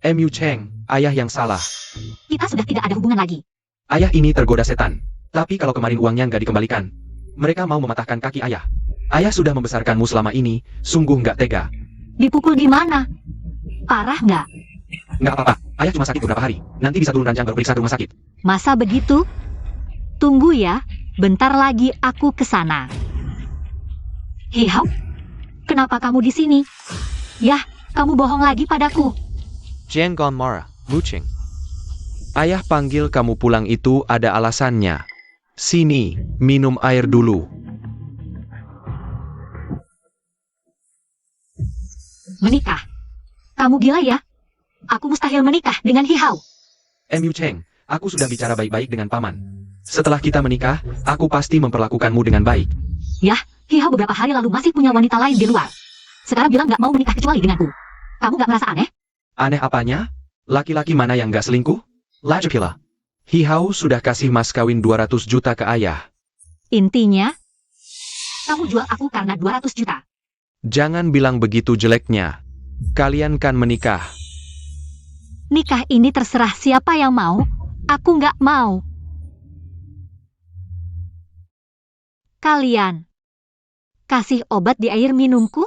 S2: Emu Cheng, ayah yang salah.
S3: Kita sudah tidak ada hubungan lagi.
S2: Ayah ini tergoda setan. Tapi kalau kemarin uangnya nggak dikembalikan, mereka mau mematahkan kaki ayah. Ayah sudah membesarkanmu selama ini, sungguh nggak tega.
S3: Dipukul gimana? Parah nggak?
S2: Nggak apa-apa, ayah cuma sakit beberapa hari. Nanti bisa turun ranjang baru periksa ke rumah sakit.
S3: Masa begitu? Tunggu ya, bentar lagi aku ke sana. Hihau, kenapa kamu di sini? Yah, kamu bohong lagi padaku.
S2: Jian Gon marah, Mucing. Ayah panggil kamu pulang itu ada alasannya. Sini, minum air dulu.
S3: Menikah. Kamu gila ya? Aku mustahil menikah dengan Hihau.
S2: MU Cheng, aku sudah bicara baik-baik dengan paman. Setelah kita menikah, aku pasti memperlakukanmu dengan baik.
S3: Hihau beberapa hari lalu masih punya wanita lain di luar. Sekarang bilang nggak mau menikah kecuali denganku. Kamu nggak merasa aneh?
S2: Aneh apanya? Laki-laki mana yang nggak selingkuh? Lajapila. Hihau sudah kasih mas kawin 200 juta ke ayah.
S3: Intinya, kamu jual aku karena 200 juta.
S2: Jangan bilang begitu jeleknya. Kalian kan menikah.
S3: Nikah ini terserah siapa yang mau. Aku nggak mau. Kalian kasih obat di air minumku?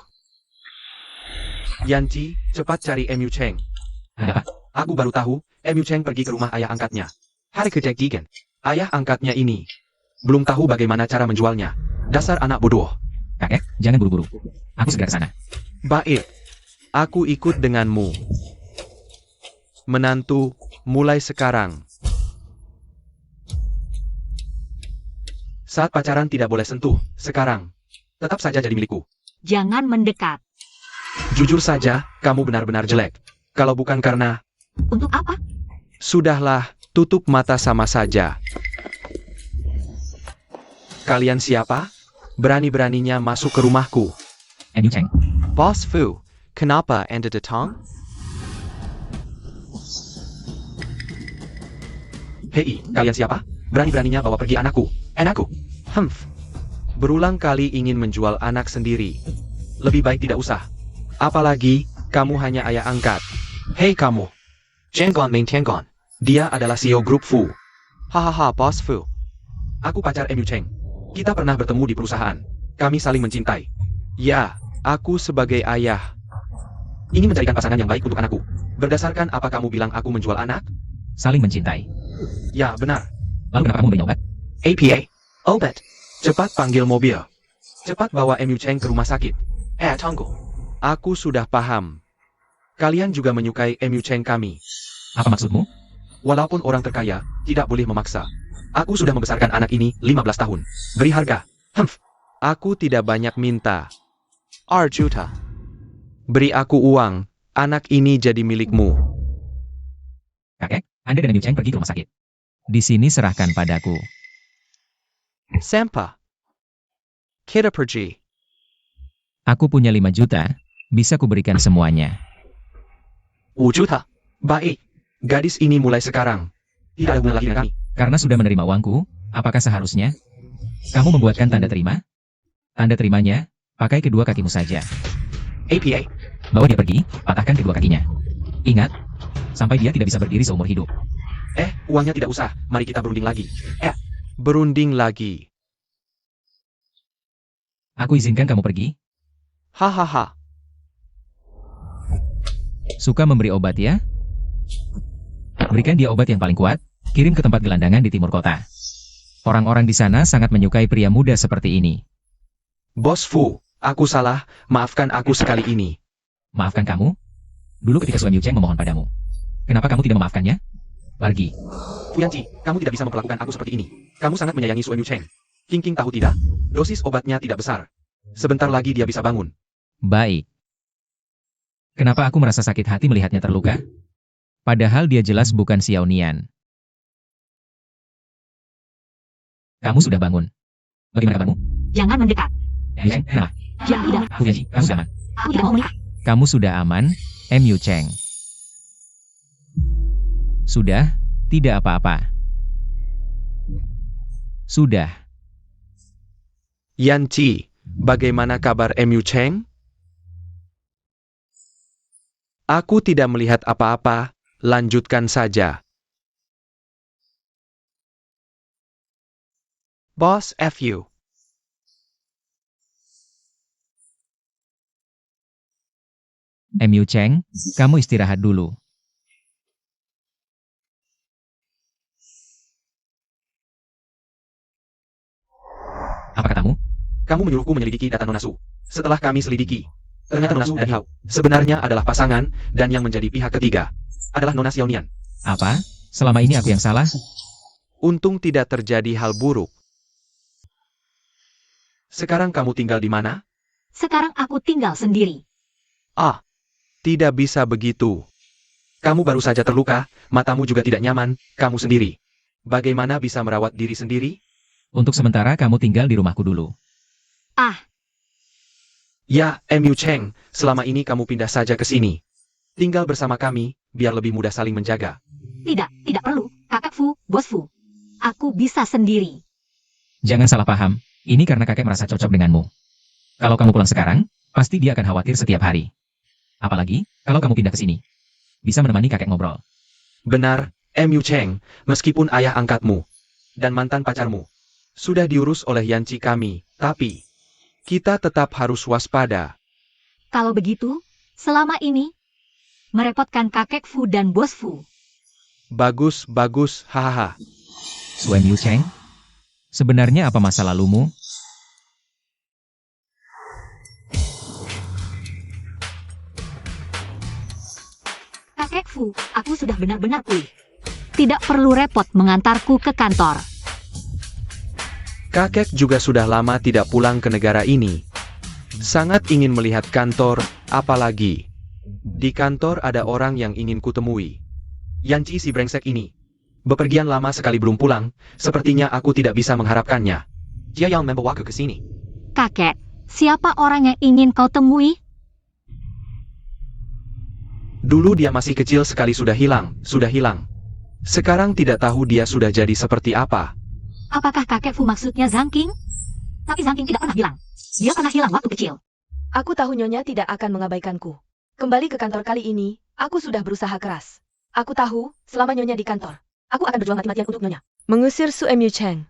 S2: Yanci, cepat cari MU Cheng.
S1: Ada apa?
S2: Aku baru tahu, MU Cheng pergi ke rumah ayah angkatnya. Hari kejadian, ayah angkatnya ini belum tahu bagaimana cara menjualnya. Dasar anak bodoh.
S1: Kakek, jangan buru-buru. Aku segera ke sana.
S2: Baik, aku ikut denganmu. Menantu, mulai sekarang. Saat pacaran tidak boleh sentuh, sekarang. Tetap saja jadi milikku.
S3: Jangan mendekat.
S2: Jujur saja, kamu benar-benar jelek. Kalau bukan karena,
S3: Untuk apa?
S2: sudahlah, tutup mata sama saja. Kalian siapa? Berani-beraninya masuk ke rumahku.
S1: MU Cheng,
S2: Boss Fu, kenapa Anda datang? Hei, kalian siapa? Berani-beraninya bawa pergi anakku. Anakku. Berulang kali ingin menjual anak sendiri. Lebih baik tidak usah. Apalagi, kamu hanya ayah angkat. Hei kamu. Chenggon Ming Tianggon. Dia adalah CEO grup Fu. Hahaha, Boss Fu. Aku pacar MU Cheng. Kita pernah bertemu di perusahaan. Kami saling mencintai. Ya, aku sebagai ayah ingin mencarikan pasangan yang baik untuk anakku. Berdasarkan apa kamu bilang aku menjual anak?
S1: saling mencintai.
S2: Ya, benar.
S1: Lalu kenapa kamu beri obat?
S2: APA. Obat. Cepat panggil mobil. Cepat bawa MU Cheng ke rumah sakit. Tunggu. Aku sudah paham. Kalian juga menyukai MU Cheng kami.
S1: Apa maksudmu?
S2: Walaupun orang terkaya, tidak boleh memaksa. Aku sudah membesarkan anak ini 15 tahun. Beri harga. Aku tidak banyak minta. 2 juta. Beri aku uang. Anak ini jadi milikmu.
S1: Kakek, Anda dan MU Cheng pergi ke rumah sakit. Di sini serahkan padaku.
S2: Sampa. Kita pergi.
S1: Aku punya 5 juta, bisa kuberikan semuanya.
S2: 5 juta. Baik. Gadis ini mulai sekarang tidak ada hubungan lagi dengan kami.
S1: Karena sudah menerima uangku, apakah seharusnya kamu membuatkan tanda terima? Tanda terimanya, pakai kedua kakimu saja.
S2: APA.
S1: Bawa dia pergi, patahkan kedua kakinya. Ingat, sampai dia tidak bisa berdiri seumur hidup.
S2: Uangnya tidak usah. Mari kita berunding lagi. Berunding lagi.
S1: Aku izinkan kamu pergi.
S2: Hahaha.
S1: Suka memberi obat ya? Berikan dia obat yang paling kuat, kirim ke tempat gelandangan di timur kota. Orang-orang di sana sangat menyukai pria muda seperti ini.
S2: Bos Fu, aku salah. Maafkan aku sekali ini.
S1: Maafkan kamu? Dulu ketika Suami Cheng memohon padamu. Kenapa kamu tidak memaafkannya? Pergi.
S2: Fu Yanci, kamu tidak bisa memperlakukan aku seperti ini. Kamu sangat menyayangi Suami Cheng. King King tahu tidak? Dosis obatnya tidak besar. Sebentar lagi dia bisa bangun.
S1: Baik. Kenapa aku merasa sakit hati melihatnya terluka? Padahal dia jelas bukan Xiao Nian. Kamu sudah bangun. Bagaimana kabarmu?
S3: Jangan mendekat.
S1: MU Cheng, kenapa?
S3: Ya tidak.
S1: Fu Yanji, kamu sudah aman.
S3: Aku tidak mau menikah.
S1: Kamu sudah aman, MU Cheng. Sudah, tidak apa-apa. Sudah.
S2: Yanci, bagaimana kabar MU Cheng? Aku tidak melihat apa-apa, lanjutkan saja. Boss FU.
S1: MU Cheng, kamu istirahat dulu. Apa katamu?
S2: Kamu menyuruhku menyelidiki data Nona Su. Setelah kami selidiki, ternyata Nona Su dan Hao sebenarnya adalah pasangan, dan yang menjadi pihak ketiga adalah Nona Xiao Nian.
S1: Apa? Selama ini aku yang salah?
S2: Untung tidak terjadi hal buruk. Sekarang kamu tinggal di mana?
S3: Sekarang aku tinggal sendiri.
S2: Tidak bisa begitu. Kamu baru saja terluka, matamu juga tidak nyaman, kamu sendiri. Bagaimana bisa merawat diri sendiri?
S1: Untuk sementara kamu tinggal di rumahku dulu.
S3: Ah,
S2: Ya, MU Cheng, selama ini kamu pindah saja ke sini. Tinggal bersama kami, biar lebih mudah saling menjaga.
S3: tidak perlu, kakek Fu, bos Fu. Aku bisa sendiri.
S1: Jangan salah paham, ini karena kakek merasa cocok denganmu. Kalau kamu pulang sekarang, pasti dia akan khawatir setiap hari. Apalagi, kalau kamu pindah ke sini. Bisa menemani kakek ngobrol.
S2: Benar, MU Cheng, meskipun ayah angkatmu dan mantan pacarmu sudah diurus oleh Yanci kami, tapi kita tetap harus waspada.
S3: Kalau begitu, selama ini merepotkan kakek Fu dan bos Fu.
S2: Bagus, hahaha.
S1: Suen Yu Cheng, sebenarnya apa masa lalumu?
S3: Kakek Fu, aku sudah benar-benar pulih. Tidak perlu repot mengantarku ke kantor.
S2: Kakek juga sudah lama tidak pulang ke negara ini. Sangat ingin melihat kantor, apalagi di kantor ada orang yang ingin kutemui. Yanci si brengsek ini. Bepergian lama sekali belum pulang, sepertinya aku tidak bisa mengharapkannya. Dia yang membawaku ke sini.
S3: Kakek, siapa orang yang ingin kau temui?
S2: Dulu dia masih kecil sekali sudah hilang. Sekarang tidak tahu dia sudah jadi seperti apa.
S3: Apakah kakek Fu maksudnya Zhang King? Tapi Zhang King tidak pernah bilang. Dia pernah hilang waktu kecil.
S5: Aku tahu Nyonya tidak akan mengabaikanku. Kembali ke kantor kali ini, aku sudah berusaha keras. Aku tahu, selama Nyonya di kantor, aku akan berjuang mati-matian untuk Nyonya. Mengusir Su Mu Cheng.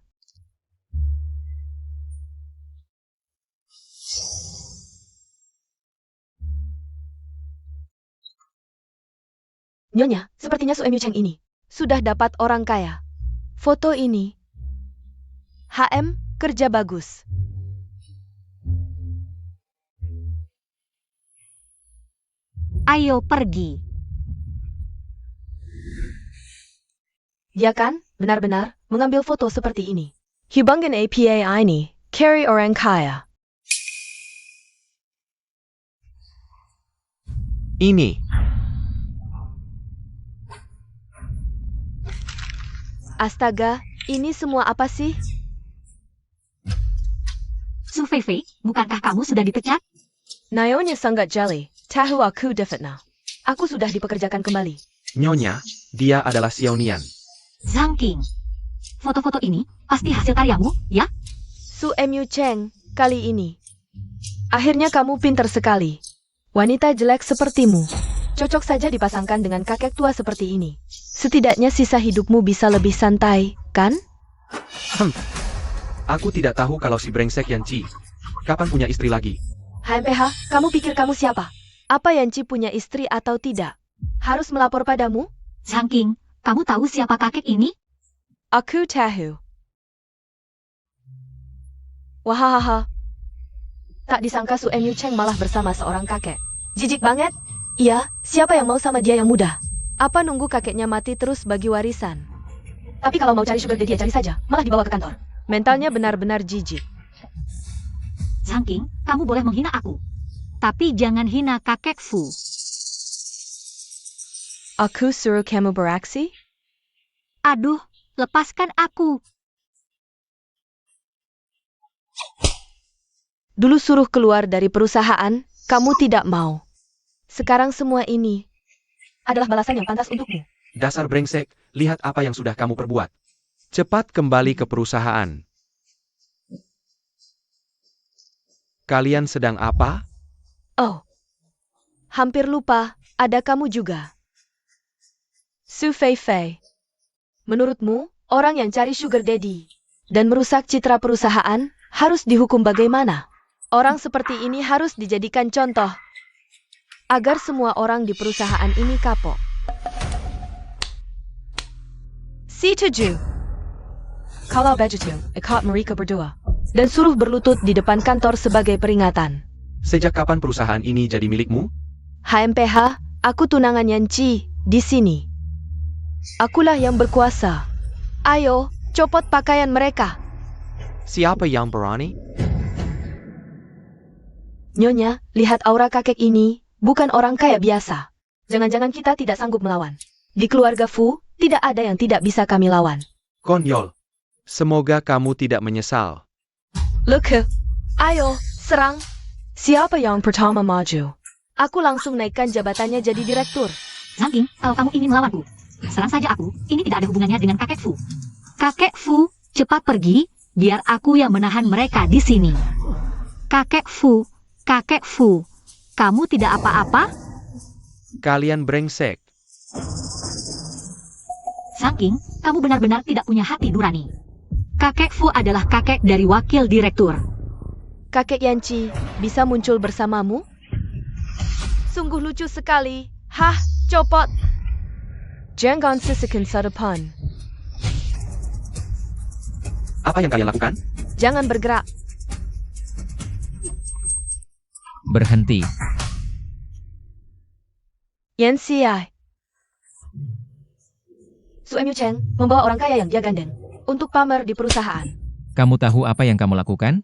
S5: Nyonya, sepertinya Su Mu Cheng ini sudah dapat orang kaya. Foto ini. HM, kerja bagus.
S3: Ayo pergi.
S5: Ya kan, benar-benar, mengambil foto seperti ini. Hubungan APA ini, carry orang kaya.
S2: Ini.
S5: Astaga, ini semua apa sih?
S3: Su Feifei, bukankah kamu sudah dipecat?
S5: Nyonya sangat jeli, tahu aku difitnah. Aku sudah dipekerjakan kembali.
S2: Nyonya, dia adalah Xiao Nian.
S3: Zhang King. Foto-foto ini pasti hasil karyamu, ya?
S5: Su Mu Cheng, kali ini. Akhirnya kamu pintar sekali. Wanita jelek sepertimu. Cocok saja dipasangkan dengan kakek tua seperti ini. Setidaknya sisa hidupmu bisa lebih santai, kan?
S2: Aku tidak tahu kalau si brengsek Yanci kapan punya istri lagi.
S5: HMPH, kamu pikir kamu siapa? Apa Yanci punya istri atau tidak? Harus melapor padamu?
S3: Zhang King, kamu tahu siapa kakek ini?
S5: Aku tahu. Wahahaha. Tak disangka Su Mu Cheng malah bersama seorang kakek. Jijik banget. Iya, siapa yang mau sama dia yang muda? Apa nunggu kakeknya mati terus bagi warisan? Tapi kalau mau cari sugar daddy ya cari saja, malah dibawa ke kantor. Mentalnya benar-benar jijik.
S3: Zhang King, kamu boleh menghina aku. Tapi jangan hina kakek Fu.
S5: Aku suruh kamu beraksi?
S3: Aduh, lepaskan aku.
S5: Dulu suruh keluar dari perusahaan, kamu tidak mau. Sekarang semua ini adalah balasan yang pantas untukmu.
S2: Dasar brengsek, lihat apa yang sudah kamu perbuat. Cepat kembali ke perusahaan. Kalian sedang apa?
S5: Oh, hampir lupa, ada kamu juga. Su Feifei. Menurutmu, orang yang cari sugar daddy dan merusak citra perusahaan harus dihukum bagaimana? Orang seperti ini harus dijadikan contoh agar semua orang di perusahaan ini kapok. C7. Kalau begitu, ikat mereka berdua dan suruh berlutut di depan kantor sebagai peringatan.
S2: Sejak kapan perusahaan ini jadi milikmu?
S5: HMPH, aku tunangan Yanci di sini. Akulah yang berkuasa. Ayo, copot pakaian mereka.
S2: Siapa yang berani?
S5: Nyonya, lihat aura kakek ini, bukan orang kaya biasa. Jangan-jangan kita tidak sanggup melawan. Di keluarga Fu, tidak ada yang tidak bisa kami lawan.
S2: Konyol. Semoga kamu tidak menyesal.
S5: Luke, ayo, serang. Siapa yang pertama maju? Aku langsung naikkan jabatannya jadi direktur.
S3: Zhang King, kalau kamu ingin melawanku, serang saja aku. Ini tidak ada hubungannya dengan kakek Fu. Kakek Fu, cepat pergi, biar aku yang menahan mereka di sini. Kakek Fu, kamu tidak apa-apa?
S2: Kalian brengsek.
S3: Zhang King, kamu benar-benar tidak punya hati nurani. Kakek Fu adalah kakek dari wakil direktur.
S5: Kakek Yanci, bisa muncul bersamamu? Sungguh lucu sekali. Hah, copot. Jangan sesekan depan.
S2: Apa yang kalian lakukan?
S5: Jangan bergerak.
S1: Berhenti.
S5: Yanci. Su Emu Cheng membawa orang kaya yang dia gandeng untuk pamer di perusahaan.
S1: Kamu tahu apa yang kamu lakukan?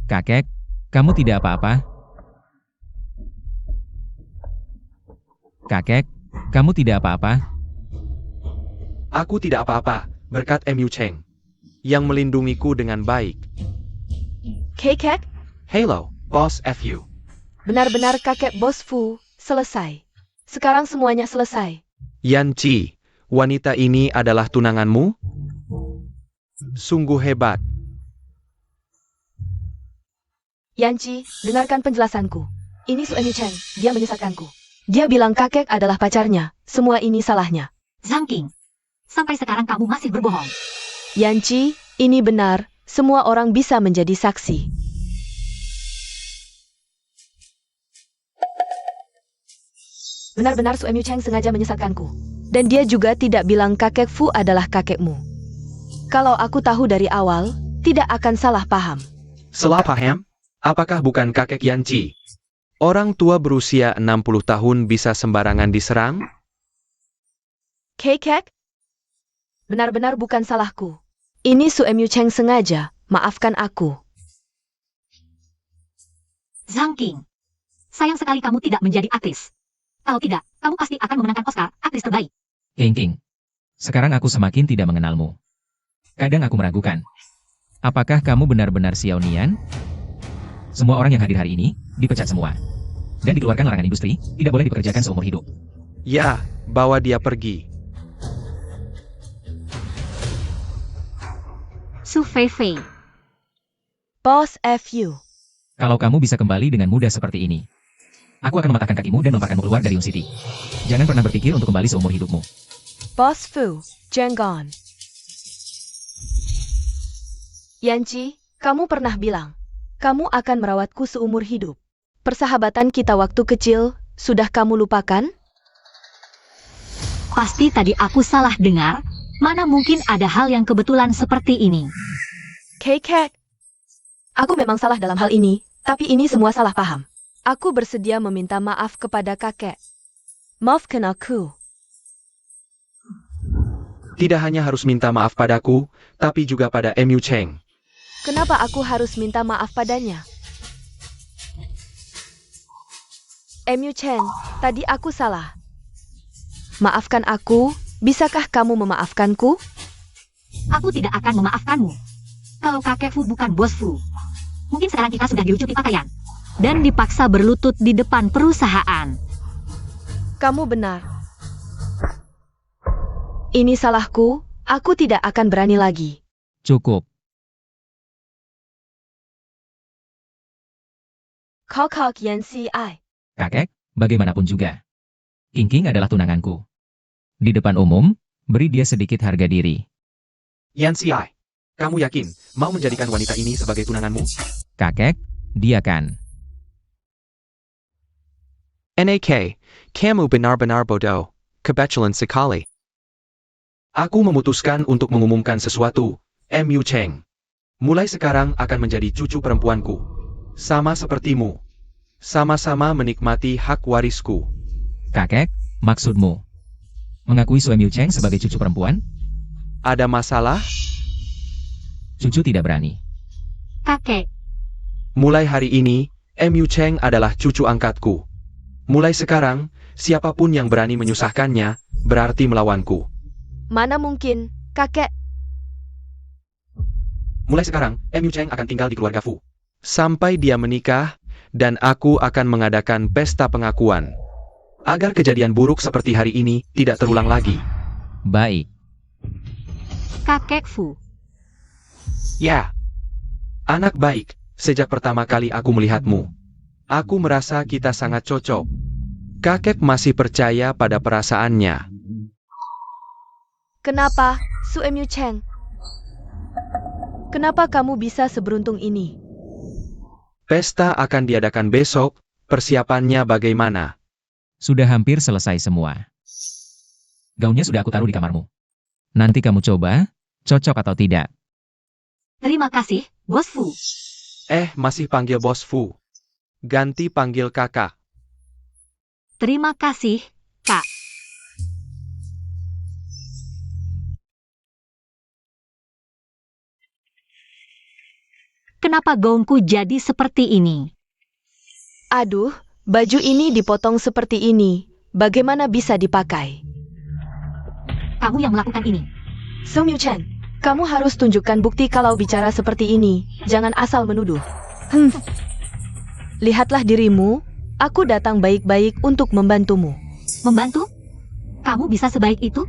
S1: Kakek, kamu tidak apa-apa. Kakek, kamu tidak apa-apa.
S2: Aku tidak apa-apa, berkat Emu Cheng, yang melindungiku dengan baik.
S5: Kakek,
S2: Halo, Bos FU.
S5: benar-benar kakek bos Fu, selesai. Sekarang semuanya selesai.
S2: Yanci, wanita ini adalah tunanganmu? Sungguh hebat.
S5: Yanci, dengarkan penjelasanku. Ini Su Emu Cheng, dia menyesatkanku. Dia bilang kakek adalah pacarnya. Semua ini salahnya.
S3: Zhang King, sampai sekarang kamu masih berbohong.
S5: Yanci, ini benar. Semua orang bisa menjadi saksi. Benar-benar Su Emu Cheng sengaja menyesatkanku. Dan dia juga tidak bilang kakek Fu adalah kakekmu. Kalau aku tahu dari awal, tidak akan salah paham.
S2: Salah paham? Apakah bukan kakek Yanci? Orang tua berusia 60 tahun bisa sembarangan diserang?
S5: Kakek? Benar-benar bukan salahku. Ini Su Emu Cheng sengaja, maafkan aku.
S3: Zhang King, sayang sekali kamu tidak menjadi aktris. Kalau tidak, kamu pasti akan memenangkan Oscar aktris terbaik.
S1: King, sekarang aku semakin tidak mengenalmu. Kadang aku meragukan. Apakah kamu benar-benar Xiao Nian? Semua orang yang hadir hari ini, dipecat semua. Dan dikeluarkan larangan industri, tidak boleh dipekerjakan seumur hidup.
S2: Ya, bawa dia pergi.
S3: Su Feifei,
S5: Boss FU.
S1: Kalau kamu bisa kembali dengan mudah seperti ini, aku akan mematahkan kakimu dan melemparkanmu keluar dari Yung City. Jangan pernah berpikir untuk kembali seumur hidupmu.
S5: Boss Fu, Jangan. Yanci, kamu pernah bilang, kamu akan merawatku seumur hidup. Persahabatan kita waktu kecil, sudah kamu lupakan?
S3: pasti tadi aku salah dengar. Mana mungkin ada hal yang kebetulan seperti ini.
S5: Kakek. Aku memang salah dalam hal ini, tapi ini semua salah paham. Aku bersedia meminta maaf kepada kakek. Maafkan aku.
S2: Tidak hanya harus minta maaf padaku, tapi juga pada Emu Cheng.
S5: Kenapa aku harus minta maaf padanya? Emu Cheng, tadi aku salah. Maafkan aku, bisakah kamu memaafkanku?
S3: Aku tidak akan memaafkanmu. Kalau kakek Fu bukan bos Fu, mungkin sekarang kita sudah dilucuti pakaian dan dipaksa berlutut di depan perusahaan.
S5: Kamu benar. Ini salahku, aku tidak akan berani lagi.
S1: Cukup.
S5: Kakak Yanci.
S1: Kakek, bagaimanapun juga. King adalah tunanganku. Di depan umum, beri dia sedikit harga diri.
S2: Yanci, kamu yakin mau menjadikan wanita ini sebagai tunanganmu?
S1: Kakek, dia kan.
S2: NAK, kamu benar-benar bodoh, kebetulan sekali. Aku memutuskan untuk mengumumkan sesuatu, Emu Cheng. Mulai sekarang akan menjadi cucu perempuanku. Sama sepertimu. Sama-sama menikmati hak warisku.
S1: Kakek, maksudmu mengakui Su Emu Cheng sebagai cucu perempuan?
S2: Ada masalah?
S1: Cucu tidak berani.
S3: Kakek,
S2: Mulai hari ini, MU Cheng adalah cucu angkatku. Mulai sekarang, siapapun yang berani menyusahkannya, berarti melawanku.
S5: Mana mungkin, kakek.
S2: Mulai sekarang, MU Cheng akan tinggal di keluarga Fu. Sampai dia menikah, dan aku akan mengadakan pesta pengakuan. Agar kejadian buruk seperti hari ini tidak terulang lagi.
S1: Baik.
S3: Kakek Fu.
S2: Ya. Anak baik, sejak pertama kali aku melihatmu. Aku merasa kita sangat cocok. Kakek masih percaya pada perasaannya.
S5: Kenapa, Su MU Cheng? Kenapa kamu bisa seberuntung ini?
S2: Pesta akan diadakan besok, persiapannya bagaimana?
S1: Sudah hampir selesai semua. Gaunnya sudah aku taruh di kamarmu. Nanti kamu coba, cocok atau tidak.
S3: Terima kasih, Bos Fu.
S2: Masih panggil Bos Fu. Ganti panggil kakak.
S3: Terima kasih, Kak. Kenapa gaunku jadi seperti ini?
S5: Aduh, baju ini dipotong seperti ini. Bagaimana bisa dipakai?
S3: Kamu yang melakukan ini.
S5: Su MU Cheng, kamu harus tunjukkan bukti kalau bicara seperti ini. Jangan asal menuduh. Lihatlah dirimu. Aku datang baik-baik untuk membantumu.
S3: Membantu? Kamu bisa sebaik itu?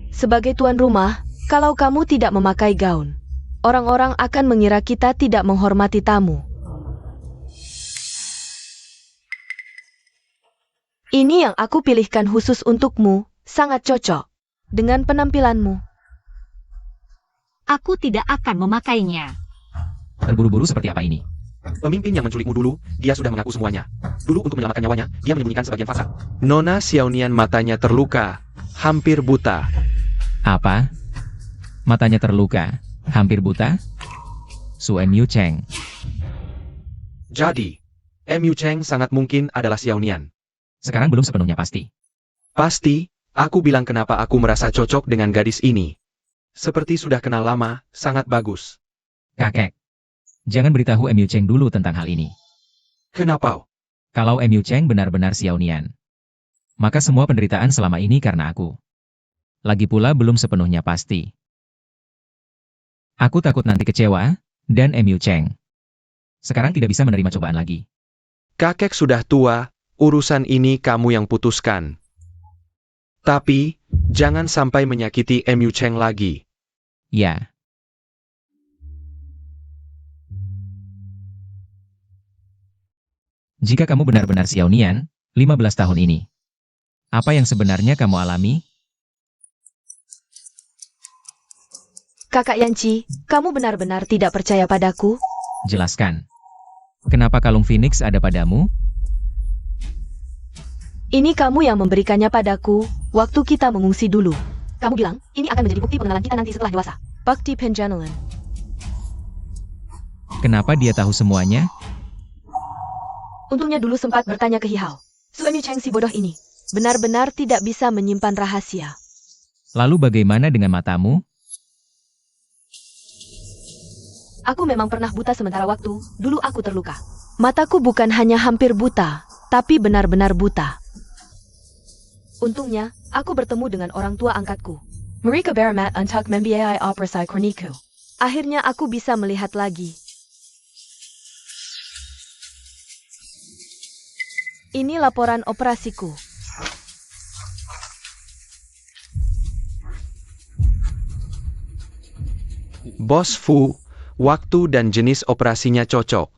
S5: Sebagai tuan rumah, kalau kamu tidak memakai gaun, orang-orang akan mengira kita tidak menghormati tamu. Ini yang aku pilihkan khusus untukmu, sangat cocok dengan penampilanmu.
S3: Aku tidak akan memakainya.
S1: Terburu-buru seperti apa ini?
S2: Pemimpin yang menculikmu dulu, dia sudah mengaku semuanya. Dulu untuk menyelamatkan nyawanya, dia menyembunyikan sebagian fasad. Nona Xiaonian matanya terluka, hampir buta.
S1: Apa? Matanya terluka, hampir buta? Su MU Cheng.
S2: Jadi, MU Cheng sangat mungkin adalah Xiaonian.
S1: Sekarang belum sepenuhnya pasti.
S2: Pasti, aku bilang kenapa aku merasa cocok dengan gadis ini. Seperti sudah kenal lama, sangat bagus.
S1: Kakek, jangan beritahu MU Cheng dulu tentang hal ini.
S2: Kenapa?
S1: Kalau MU Cheng benar-benar Xiaonian, maka semua penderitaan selama ini karena aku. Lagi pula belum sepenuhnya pasti. Aku takut nanti kecewa, dan MU Cheng sekarang tidak bisa menerima cobaan lagi.
S2: Kakek sudah tua, urusan ini kamu yang putuskan. Tapi, jangan sampai menyakiti MU Cheng lagi.
S1: Ya. Jika kamu benar-benar Xiaonian, 15 tahun ini, apa yang sebenarnya kamu alami?
S5: Kakak Yanci, kamu benar-benar tidak percaya padaku?
S1: Jelaskan. Kenapa kalung Phoenix ada padamu?
S5: Ini kamu yang memberikannya padaku, waktu kita mengungsi dulu. Kamu bilang, ini akan menjadi bukti pengenalan kita nanti setelah dewasa. Bakti Penjanelan.
S1: Kenapa dia tahu semuanya?
S5: Untungnya dulu sempat bertanya ke Hihao. Su MU Cheng si bodoh ini, benar-benar tidak bisa menyimpan rahasia.
S1: Lalu bagaimana dengan matamu?
S5: Aku memang pernah buta sementara waktu, dulu aku terluka. Mataku bukan hanya hampir buta, tapi benar-benar buta. Untungnya, aku bertemu dengan orang tua angkatku. Mereka Baramat untuk membiayai operasi kroniku. Akhirnya aku bisa melihat lagi. Ini laporan operasiku.
S2: Bos Fu, waktu dan jenis operasinya cocok.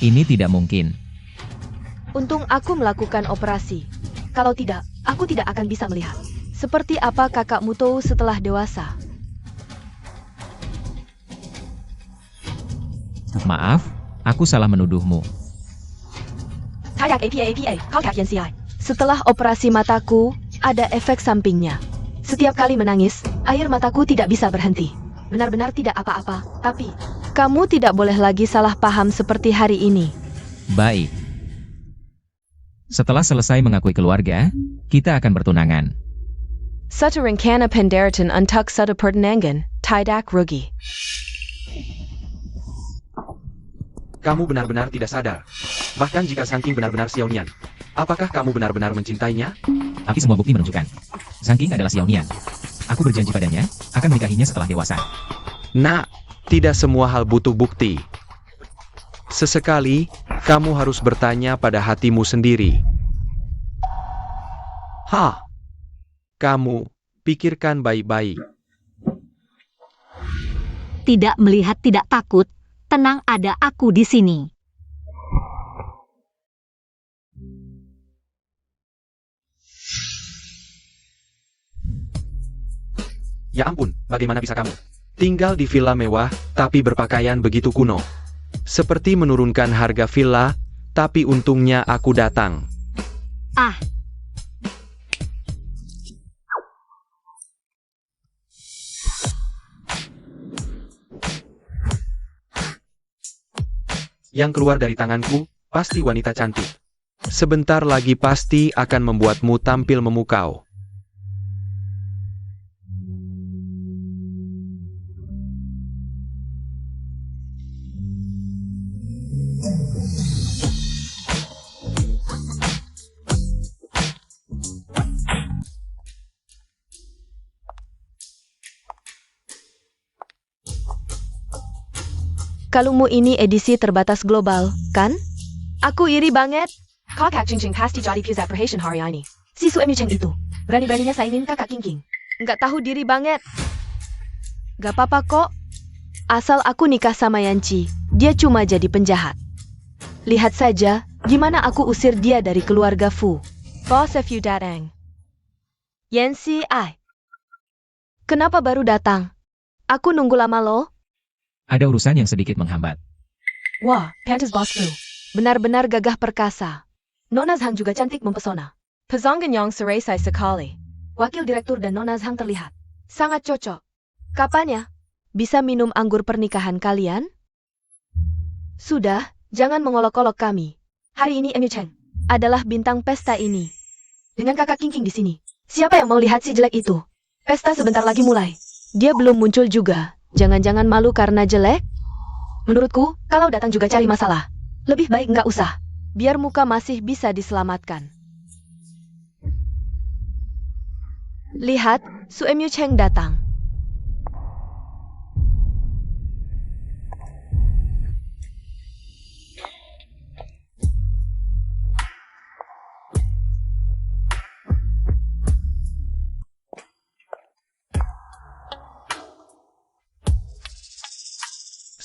S1: Ini tidak mungkin.
S5: Untung aku melakukan operasi. Kalau tidak, aku tidak akan bisa melihat. Seperti apa kakakmu tahu setelah dewasa?
S1: Maaf, aku salah menuduhmu.
S5: Setelah operasi mataku, ada efek sampingnya. Setiap kali menangis, air mataku tidak bisa berhenti. Benar-benar tidak apa-apa, tapi kamu tidak boleh lagi salah paham seperti hari ini.
S1: Baik. Setelah selesai mengakui keluarga, kita akan bertunangan.
S5: Satu rencana pendaratan untuk satu pertunangan, tidak rugi.
S2: Kamu benar-benar tidak sadar. Bahkan jika Sangking benar-benar Xiaonian. Apakah kamu benar-benar mencintainya?
S1: Tapi semua bukti menunjukkan. Sangking adalah Xiaonian. Aku berjanji padanya, akan menikahinya setelah dewasa.
S2: Nak, tidak semua hal butuh bukti. Sesekali, kamu harus bertanya pada hatimu sendiri. Kamu, pikirkan baik-baik.
S3: Tidak melihat, tidak takut. Tenang, ada aku di sini.
S2: Ya ampun, bagaimana bisa kamu tinggal di villa mewah, tapi berpakaian begitu kuno? Seperti menurunkan harga villa, tapi untungnya aku datang.
S3: Ah,
S2: Yang keluar dari tanganku, pasti wanita cantik. Sebentar lagi pasti akan membuatmu tampil memukau.
S5: Kalungmu ini edisi terbatas global, kan? Aku iri banget. Kakak Cincin pasti jadi pusat perhatian hari ini. Si Suemi Cheng itu, berani-beraninya saingin kakak King. Nggak tahu diri banget. Gak apa-apa kok. Asal aku nikah sama Yanci, dia cuma jadi penjahat. Lihat saja, gimana aku usir dia dari keluarga Fu. Boss of you datang. Yanci, kenapa baru datang? Aku nunggu lama loh.
S1: Ada urusan yang sedikit menghambat.
S5: Wah, pantas Boss Fu. Benar-benar gagah perkasa. Nona Zhang juga cantik mempesona. Pezongan yang seresai sekali. Wakil direktur dan Nona Zhang terlihat sangat cocok. Kapan ya? Bisa minum anggur pernikahan kalian? Sudah, jangan mengolok-olok kami. Hari ini Emu Chen adalah bintang pesta ini. Dengan kakak King di sini. Siapa yang mau lihat si jelek itu? Pesta sebentar lagi mulai. Dia belum muncul juga. Jangan-jangan malu karena jelek? Menurutku, kalau datang juga cari masalah. Lebih baik nggak usah. Biar muka masih bisa diselamatkan. Lihat, Suemyu Cheng datang.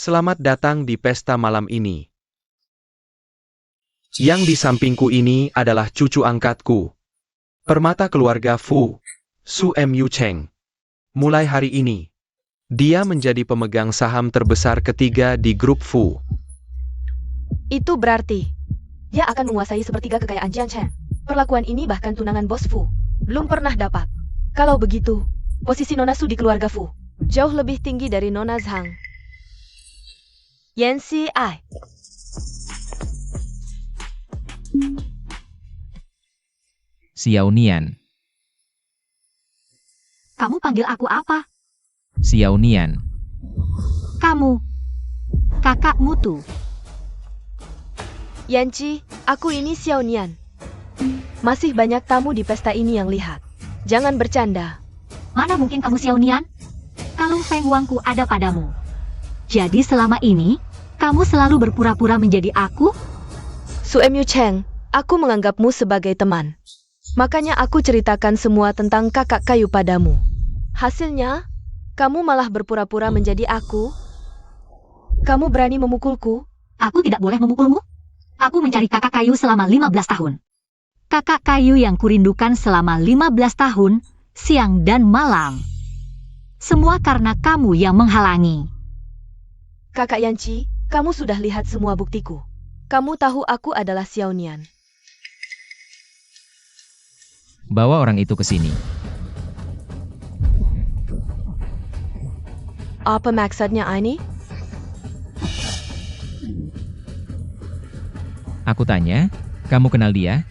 S2: Selamat datang di pesta malam ini. Yang di sampingku ini adalah cucu angkatku. Permata keluarga Fu, Suemyu Cheng. Mulai hari ini, dia menjadi pemegang saham terbesar ketiga di grup Fu.
S5: Itu berarti, dia akan menguasai sepertiga kekayaan Jiang Chen. Perlakuan ini bahkan tunangan bos Fu belum pernah dapat. Kalau begitu, posisi Nona Su di keluarga Fu jauh lebih tinggi dari Nona Zhang. Yanci,
S1: Xiaonian.
S3: kamu panggil aku apa?
S1: Xiaonian.
S3: Kamu. Kakak mutu.
S5: Yanci, aku ini Xiaonian. Masih banyak tamu di pesta ini yang lihat. Jangan bercanda.
S3: Mana mungkin kamu Xiaonian? Kalung Feng Wangku ada padamu. Jadi selama ini, kamu selalu berpura-pura menjadi aku?
S5: Suemyu Cheng, aku menganggapmu sebagai teman. Makanya aku ceritakan semua tentang kakak kayu padamu. Hasilnya, kamu malah berpura-pura menjadi aku. Kamu berani memukulku?
S3: Aku tidak boleh memukulmu. Aku mencari kakak kayu selama 15 tahun. Kakak kayu yang kurindukan selama 15 tahun, siang dan malam. Semua karena kamu yang menghalangi.
S5: Kakak Yanci, kamu sudah lihat semua buktiku. Kamu tahu aku adalah Xiaonian.
S1: Bawa orang itu ke sini.
S5: Apa maksudnya ini?
S1: Aku tanya, kamu kenal dia?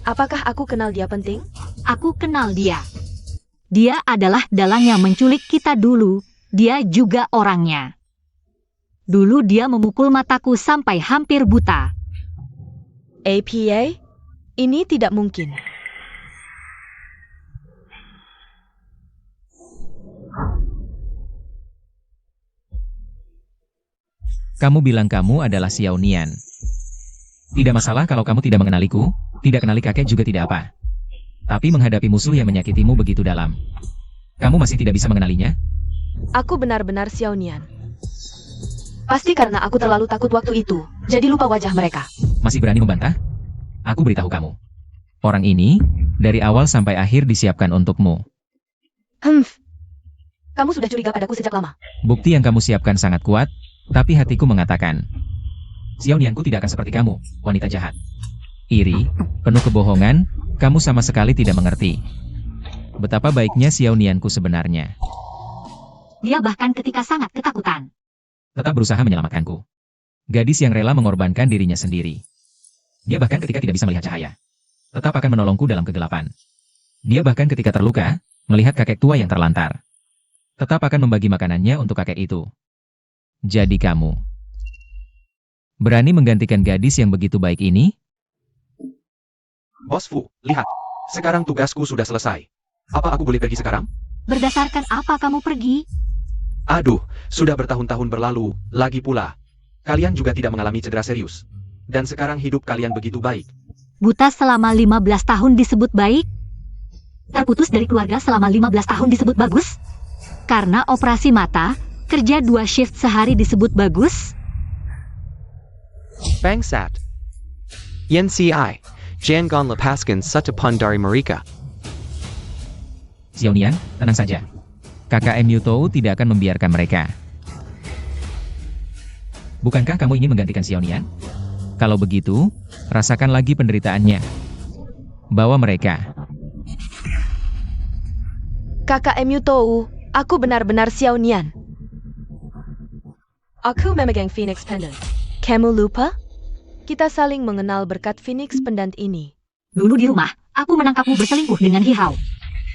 S5: Apakah aku kenal dia penting?
S3: Aku kenal dia. Dia adalah dalang yang menculik kita dulu, dia juga orangnya. Dulu dia memukul mataku sampai hampir buta.
S5: APA? Ini tidak mungkin.
S1: Kamu bilang kamu adalah Xiao Nian. Tidak masalah kalau kamu tidak mengenaliku, tidak kenali kakek juga tidak apa. Tapi menghadapi musuh yang menyakitimu begitu dalam. Kamu masih tidak bisa mengenalinya?
S5: Aku benar-benar Xiao Nian. Pasti karena aku terlalu takut waktu itu, jadi lupa wajah mereka.
S1: Masih berani membantah? Aku beritahu kamu. Orang ini, dari awal sampai akhir disiapkan untukmu.
S5: Kamu sudah curiga padaku sejak lama.
S1: Bukti yang kamu siapkan sangat kuat, tapi hatiku mengatakan, Xiao Nianku tidak akan seperti kamu, wanita jahat. Iri, penuh kebohongan, kamu sama sekali tidak mengerti. Betapa baiknya Xiao Nianku sebenarnya.
S3: Dia bahkan ketika sangat ketakutan.
S1: Tetap berusaha menyelamatkanku. Gadis yang rela mengorbankan dirinya sendiri. Dia bahkan ketika tidak bisa melihat cahaya, tetap akan menolongku dalam kegelapan. Dia bahkan ketika terluka, melihat kakek tua yang terlantar, tetap akan membagi makanannya untuk kakek itu. Jadi kamu berani menggantikan gadis yang begitu baik ini?
S2: Bos Fu, lihat. Sekarang tugasku sudah selesai. Apa aku boleh pergi sekarang?
S3: Berdasarkan apa kamu pergi?
S2: Aduh, sudah bertahun-tahun berlalu, lagi pula. Kalian juga tidak mengalami cedera serius. Dan sekarang hidup kalian begitu baik.
S3: Buta selama 15 tahun disebut baik? Terputus dari keluarga selama 15 tahun disebut bagus? Karena operasi mata, kerja 2 shift sehari disebut bagus?
S6: Bangsat. Yen CI. Jangan lepaskan such a pun dari mereka.
S1: Xiao Nian, tenang saja. KKM Yutou tidak akan membiarkan mereka. Bukankah kamu ingin menggantikan Xiao Nian? Kalau begitu, rasakan lagi penderitaannya. Bawa mereka.
S5: KKM Yutou, aku benar-benar Xiao Nian. Aku memegang Phoenix Pendant. Kamu lupa? Kita saling mengenal berkat Phoenix Pendant ini.
S3: Dulu di rumah, aku menangkapmu berselingkuh dengan Hihao.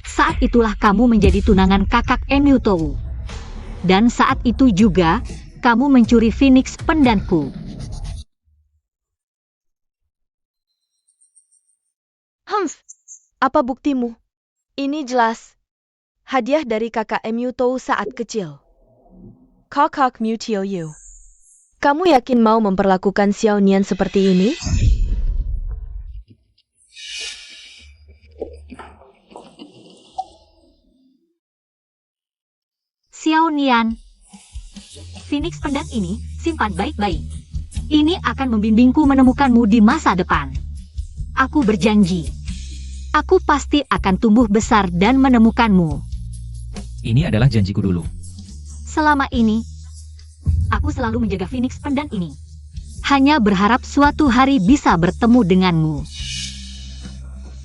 S3: Saat itulah kamu menjadi tunangan kakak Emyutou. Dan saat itu juga, kamu mencuri Phoenix Pendantku.
S5: Apa buktimu? Ini jelas hadiah dari kakak Emyutou saat kecil. Kakak Mutio. Kamu yakin mau memperlakukan Xiao Nian seperti ini?
S3: Xiao Nian, Phoenix Pendant ini simpan baik-baik. Ini akan membimbingku menemukanmu di masa depan. Aku berjanji. Aku pasti akan tumbuh besar dan menemukanmu.
S1: Ini adalah janjiku dulu.
S3: Selama ini, aku selalu menjaga Phoenix Pendant ini. Hanya berharap suatu hari bisa bertemu denganmu.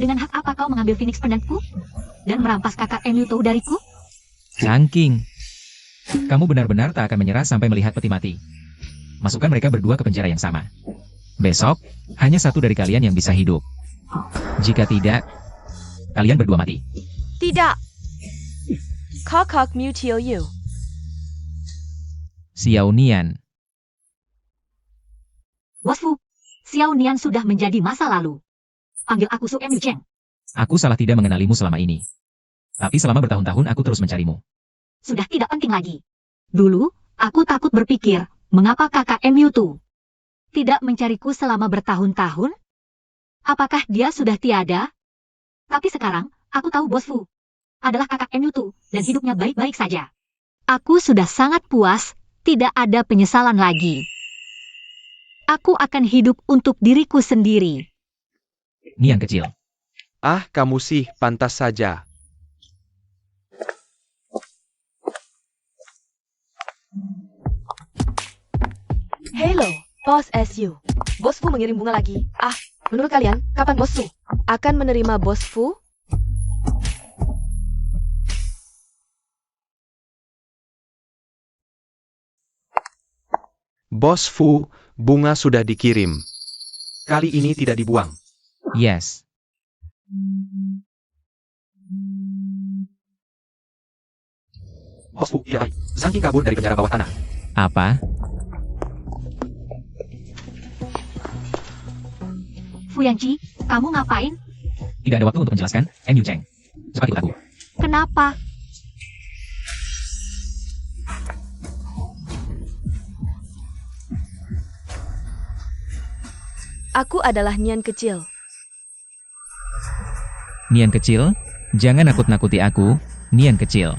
S3: Dengan hak apa kau mengambil Phoenix Pendantku? Dan merampas kakak Emyutou dariku?
S1: Sangking. Kamu benar-benar tak akan menyerah sampai melihat peti mati. Masukkan mereka berdua ke penjara yang sama. Besok, hanya satu dari kalian yang bisa hidup. Jika tidak, kalian berdua mati.
S5: Tidak. Kakak Mutio.
S1: Xiao Nian.
S3: Bos Fu, Xiao Nian sudah menjadi masa lalu. Panggil aku Su Emyu Cheng.
S1: Aku salah tidak mengenalimu selama ini. Tapi selama bertahun-tahun aku terus mencarimu.
S3: Sudah tidak penting lagi. Dulu, aku takut berpikir, mengapa kakak Emyutou tidak mencariku selama bertahun-tahun? Apakah dia sudah tiada? Tapi sekarang, aku tahu Bos Fu adalah kakak Emyutou dan hidupnya baik-baik saja. Aku sudah sangat puas, tidak ada penyesalan lagi. Aku akan hidup untuk diriku sendiri.
S1: Nian kecil.
S2: Ah, kamu sih, pantas saja.
S5: Hello, Bos SU. Bos Fu mengirim bunga lagi. Menurut kalian, kapan Bos Fu akan menerima Bos Fu?
S2: Bos Fu, bunga sudah dikirim. Kali ini tidak dibuang.
S1: Yes.
S2: Hosfu, ya, Zhang King kabur dari penjara bawah tanah.
S1: Apa?
S3: Fuyanqi, kamu ngapain?
S1: Tidak ada waktu untuk menjelaskan, MU Cheng. Cepat ikut aku.
S3: Kenapa?
S5: Aku adalah Nian kecil.
S1: Nian kecil, jangan nakut-nakuti aku, Nian kecil.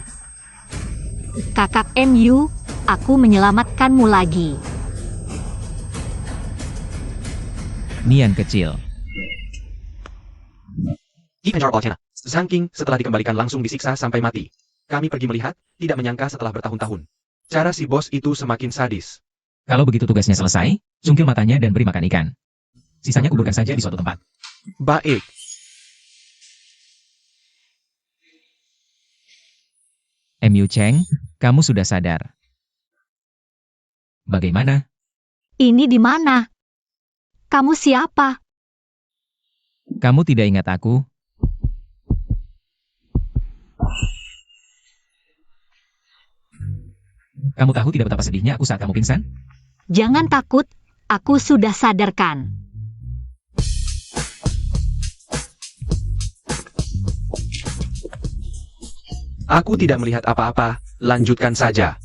S3: Kakak MU, aku menyelamatkanmu lagi.
S1: Nian kecil.
S2: Di penjara bawah tanah, Zhang King setelah dikembalikan langsung disiksa sampai mati. Kami pergi melihat, tidak menyangka setelah bertahun-tahun. Cara si bos itu semakin sadis.
S1: Kalau begitu tugasnya selesai, cungkil matanya dan beri makan ikan. Sisanya kuburkan saja di suatu tempat.
S2: Baik.
S1: MU Cheng, kamu sudah sadar. Bagaimana?
S3: Ini di mana? Kamu siapa?
S1: Kamu tidak ingat aku? Kamu tahu tidak betapa sedihnya aku saat kamu pingsan?
S3: Jangan takut, aku sudah sadarkan.
S2: Aku tidak melihat apa-apa, lanjutkan saja.